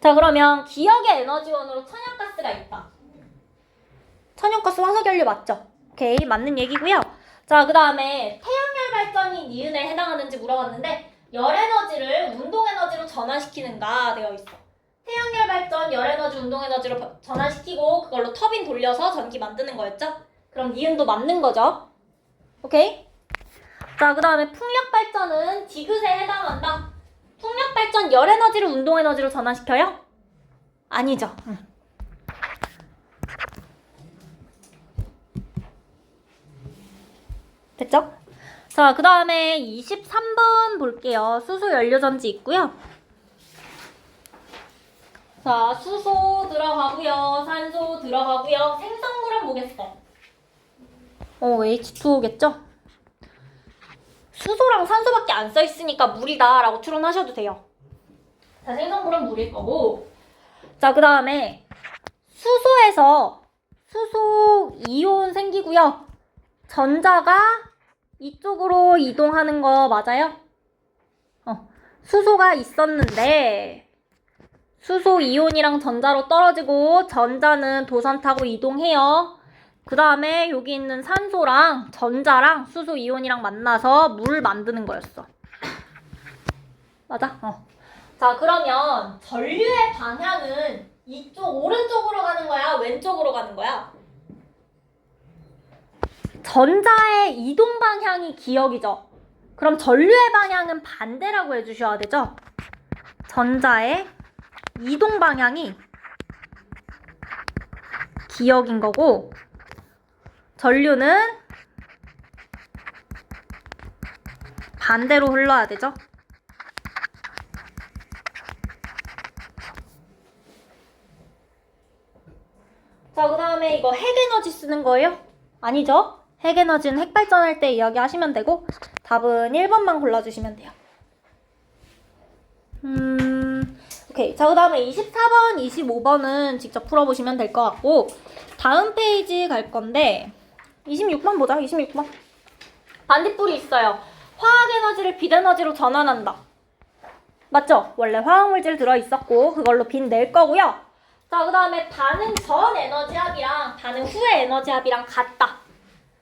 자, 그러면 기억의 에너지원으로 천연가스가 있다. 천연가스 화석연료 맞죠? 오케이, 맞는 얘기고요. 자, 그 다음에 태양열 발전이 니은에 해당하는지 물어봤는데 열에너지를 운동에너지로 전환시키는가 되어 있어. 태양열 발전, 열에너지, 운동에너지로 전환시키고 그걸로 터빈 돌려서 전기 만드는 거였죠? 그럼 니은도 맞는 거죠? 오케이? 자, 그 다음에 풍력 발전은 디귿에 해당한다. 풍력 발전 열에너지를 운동에너지로 전환시켜요? 아니죠. 됐죠? 자, 그 다음에 23번 볼게요. 수소 연료전지 있고요. 자, 수소 들어가고요. 산소 들어가고요. 생성물은 뭐겠어? H2O겠죠? 수소랑 산소밖에 안 써있으니까 물이다 라고 추론하셔도 돼요. 자, 생성물은 물일 거고. 자, 그 다음에 수소에서 수소 이온 생기고요. 전자가 이쪽으로 이동하는 거 맞아요? 수소가 있었는데 수소 이온이랑 전자로 떨어지고 전자는 도선 타고 이동해요. 그 다음에 여기 있는 산소랑 전자랑 수소 이온이랑 만나서 물 만드는 거였어. 맞아? 자, 그러면 전류의 방향은 이쪽 오른쪽으로 가는 거야? 왼쪽으로 가는 거야? 전자의 이동 방향이 기억이죠. 그럼 전류의 방향은 반대라고 해주셔야 되죠. 전자의 이동 방향이 기억인 거고 전류는 반대로 흘러야 되죠. 자, 그 다음에 이거 핵에너지 쓰는 거예요? 아니죠. 핵에너지는 핵발전할 때 이야기하시면 되고 답은 1번만 골라주시면 돼요. 오케이. 자, 그 다음에 24번, 25번은 직접 풀어보시면 될 것 같고 다음 페이지 갈 건데 26번 보자. 26번. 반딧불이 있어요. 화학에너지를 빛에너지로 전환한다. 맞죠? 원래 화학물질 들어있었고 그걸로 빛 낼 거고요. 자, 그 다음에 반응 전 에너지합이랑 반응 후의 에너지합이랑 같다.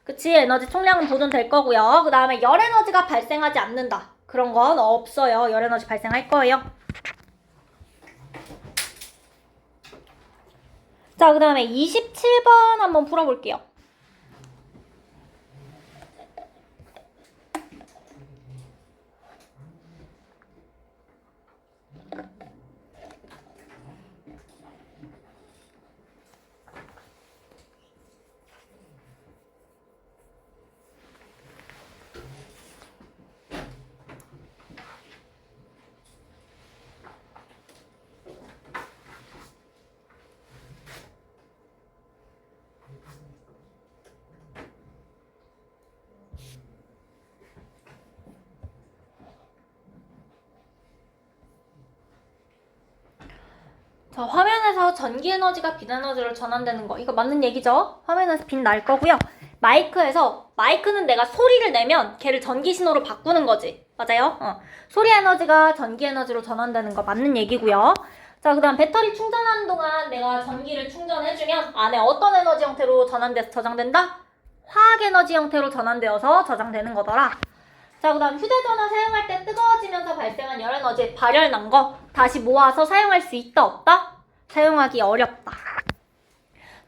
그치? 에너지 총량은 보존될 거고요. 그 다음에 열에너지가 발생하지 않는다. 그런 건 없어요. 열에너지 발생할 거예요. 자, 그 다음에 27번 한번 풀어볼게요. 자, 화면에서 전기 에너지가 빛 에너지로 전환되는 거. 이거 맞는 얘기죠? 화면에서 빛 날 거고요. 마이크는 내가 소리를 내면 걔를 전기 신호로 바꾸는 거지. 맞아요? 소리 에너지가 전기 에너지로 전환되는 거 맞는 얘기고요. 자, 그 다음 배터리 충전하는 동안 내가 전기를 충전해주면 안에 어떤 에너지 형태로 전환돼서 저장된다? 화학 에너지 형태로 전환되어서 저장되는 거더라. 자, 그 다음 휴대전화 사용할 때 뜨거워지면서 발생한 열 에너지 발열난 거 다시 모아서 사용할 수 있다 없다? 사용하기 어렵다.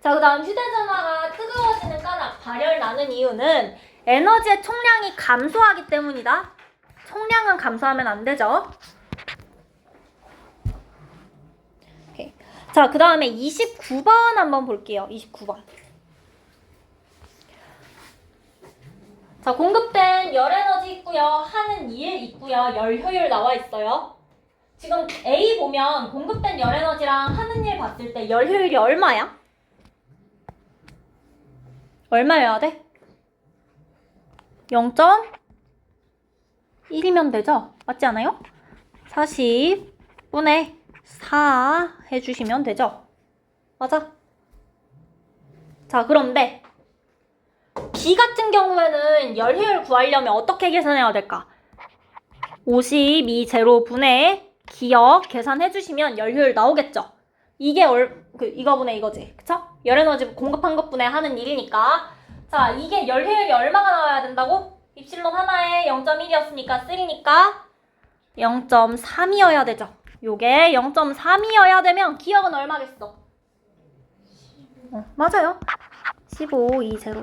자, 그 다음 휴대전화가 뜨거워지는 까닭 발열나는 이유는 에너지의 총량이 감소하기 때문이다. 총량은 감소하면 안 되죠. 오케이. 자, 그 다음에 29번 한번 볼게요. 29번. 자, 공급된 열 에너지 있고요. 하는 일 있고요. 열 효율 나와 있어요. 지금 A 보면 공급된 열 에너지랑 하는 일 봤을 때 열 효율이 얼마야? 얼마여야 돼? 0.1이면 되죠? 맞지 않아요? 40분의 4 해주시면 되죠? 맞아? 자, 그런데 B 같은 경우에는 열 효율 구하려면 어떻게 계산해야 될까? 52 제로분의 기억 계산해주시면 열 효율 나오겠죠? 이게 이거분의 이거지. 그쵸? 열 에너지 공급한 것분의 하는 일이니까. 자, 이게 열 효율이 얼마가 나와야 된다고? 입실론 하나에 0.1이었으니까 3니까 0.3이어야 되죠. 요게 0.3이어야 되면 기억은 얼마겠어? 맞아요. 15, 20.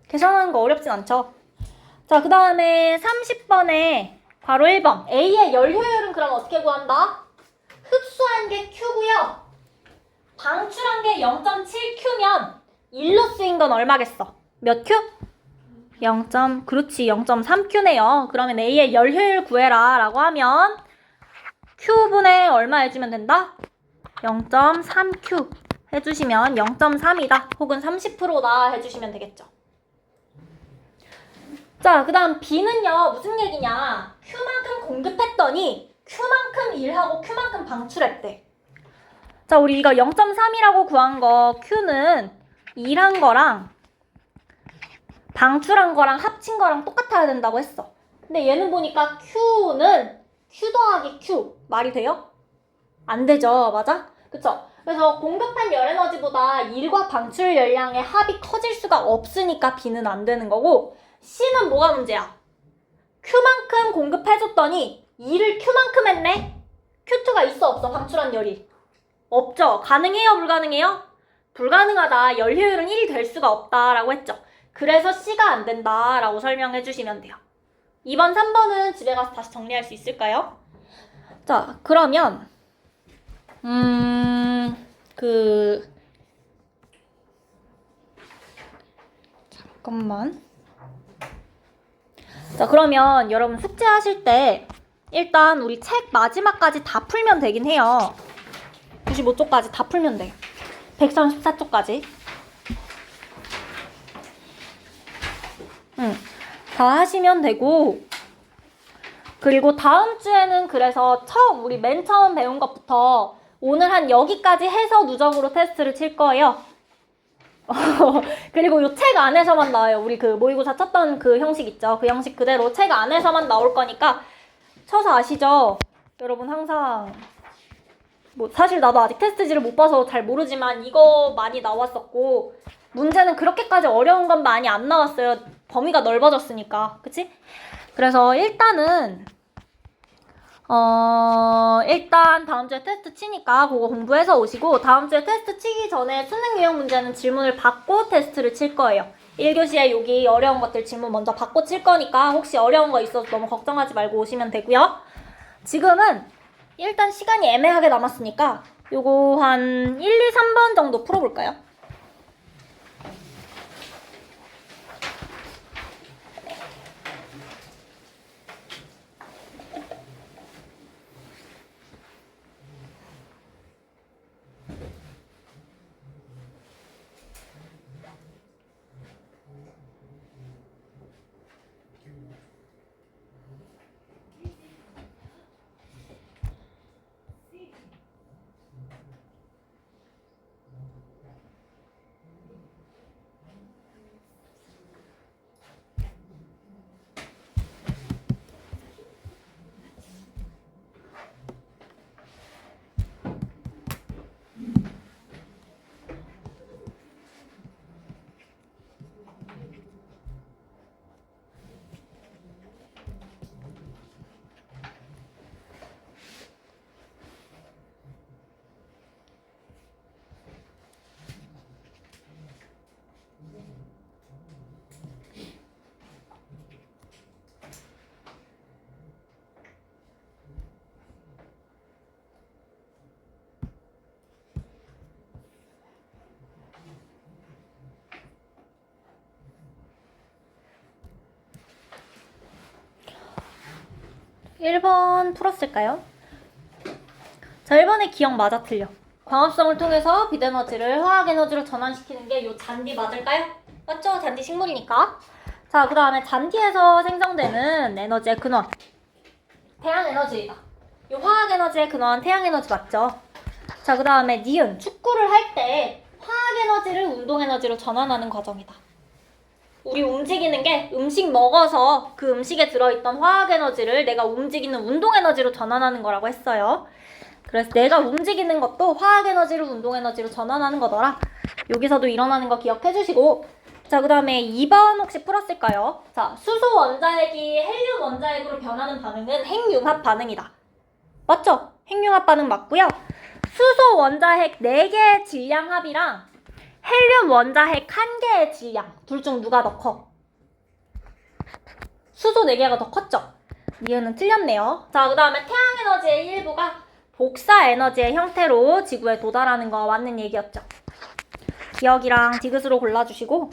계산하는 거 어렵진 않죠. 자, 그 다음에 30번에 바로 1번. A의 열 효율은 그럼 어떻게 구한다? 흡수한 게 Q고요. 방출한 게 0.7Q면 일로 쓰인 건 얼마겠어? 몇 Q? 그렇지, 0.3Q네요. 그러면 A의 열 효율 구해라 라고 하면 Q분의 얼마 해주면 된다? 0.3Q 해주시면 0.3이다 혹은 30%다 해주시면 되겠죠. 자, 그 다음 B는요, 무슨 얘기냐? Q만큼 공급했더니 Q만큼 일하고 Q만큼 방출했대. 자, 우리 이거 0.3이라고 구한 거 Q는 일한 거랑 방출한 거랑 합친 거랑 똑같아야 된다고 했어. 근데 얘는 보니까 Q는 Q 더하기 Q. 말이 돼요? 안 되죠. 맞아? 그쵸? 그래서 공급한 열 에너지보다 일과 방출 열량의 합이 커질 수가 없으니까 B는 안 되는 거고, C는 뭐가 문제야? Q만큼 공급해줬더니 일을 Q만큼 했네? Q2가 있어 없어? 방출한 열이? 없죠. 가능해요? 불가능해요? 불가능하다. 열 효율은 1이 될 수가 없다라고 했죠. 그래서 C가 안 된다라고 설명해 주시면 돼요. 2번, 3번은 집에 가서 다시 정리할 수 있을까요? 자, 그러면 잠깐만. 자, 그러면 여러분 숙제하실 때 일단 우리 책 마지막까지 다 풀면 되긴 해요. 95쪽까지 다 풀면 돼. 134쪽까지. 다 하시면 되고, 그리고 다음 주에는 그래서 우리 맨 처음 배운 것부터 오늘 한 여기까지 해서 누적으로 테스트를 칠 거예요. 그리고 이 책 안에서만 나와요. 우리 그 모의고사 쳤던 그 형식 있죠. 그 형식 그대로 책 안에서만 나올 거니까 쳐서 아시죠? 여러분 항상 사실 나도 아직 테스트지를 못 봐서 잘 모르지만 이거 많이 나왔었고, 문제는 그렇게까지 어려운 건 많이 안 나왔어요. 범위가 넓어졌으니까. 그치? 그래서 일단은 일단 다음 주에 테스트 치니까 그거 공부해서 오시고, 다음 주에 테스트 치기 전에 수능 유형 문제는 질문을 받고 테스트를 칠 거예요. 1교시에 여기 어려운 것들 질문 먼저 받고 칠 거니까 혹시 어려운 거 있어서 너무 걱정하지 말고 오시면 되고요. 지금은 일단 시간이 애매하게 남았으니까 요거 한 1, 2, 3번 정도 풀어볼까요? 1번 풀었을까요? 자, 1번의 기억 맞아 틀려. 광합성을 통해서 빛에너지를 화학에너지로 전환시키는 게 요 잔디 맞을까요? 맞죠? 잔디 식물이니까. 자, 그 다음에 잔디에서 생성되는 에너지의 근원. 태양에너지이다. 요 화학에너지의 근원 태양에너지 맞죠? 자, 그 다음에 니은. 축구를 할 때 화학에너지를 운동에너지로 전환하는 과정이다. 우리 움직이는 게 음식 먹어서 그 음식에 들어있던 화학에너지를 내가 움직이는 운동에너지로 전환하는 거라고 했어요. 그래서 내가 움직이는 것도 화학에너지를 운동에너지로 전환하는 거더라. 여기서도 일어나는 거 기억해 주시고. 자, 그 다음에 2번 혹시 풀었을까요? 자, 수소 원자핵이 헬륨 원자핵으로 변하는 반응은 핵융합 반응이다. 맞죠? 핵융합 반응 맞고요. 수소 원자핵 4개의 질량 합이랑 헬륨 원자핵 1개의 질량 둘 중 누가 더 커? 수소 4개가 더 컸죠? 니은은 틀렸네요. 자, 그 다음에 태양에너지의 일부가 복사에너지의 형태로 지구에 도달하는 거 맞는 얘기였죠. 기억이랑 디귿으로 골라주시고.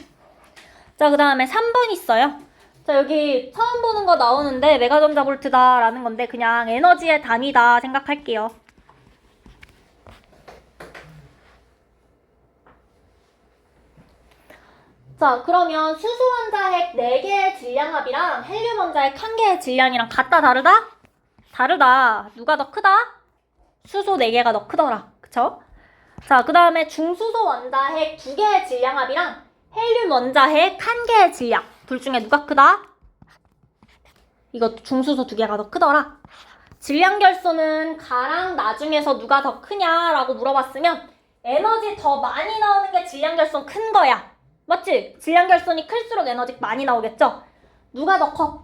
자, 그 다음에 3번 있어요. 자, 여기 처음 보는 거 나오는데 메가전자볼트다 라는 건데 그냥 에너지의 단위다 생각할게요. 자, 그러면 수소 원자핵 4개의 질량합이랑 헬륨 원자핵 1개의 질량이랑 같다 다르다? 다르다. 누가 더 크다? 수소 4개가 더 크더라. 그쵸? 자, 그 다음에 중수소 원자핵 2개의 질량합이랑 헬륨 원자핵 1개의 질량 둘 중에 누가 크다? 이거 중수소 2개가 더 크더라. 질량 결소는 가랑 나 중에서 누가 더 크냐라고 물어봤으면 에너지 더 많이 나오는 게 질량 결손 큰 거야. 맞지? 질량 결손이 클수록 에너지 많이 나오겠죠? 누가 더 커?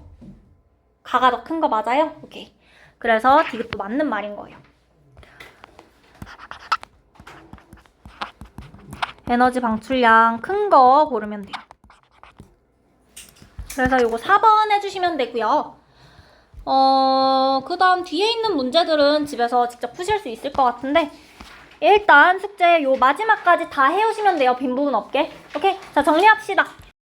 가가 더 큰 거 맞아요? 오케이. 그래서 디귿도 맞는 말인 거예요. 에너지 방출량 큰 거 고르면 돼요. 그래서 요거 4번 해주시면 되고요. 그 다음 뒤에 있는 문제들은 집에서 직접 푸실 수 있을 것 같은데 일단 숙제 요 마지막까지 다 해오시면 돼요. 빈 부분 없게. 오케이? 자, 정리합시다.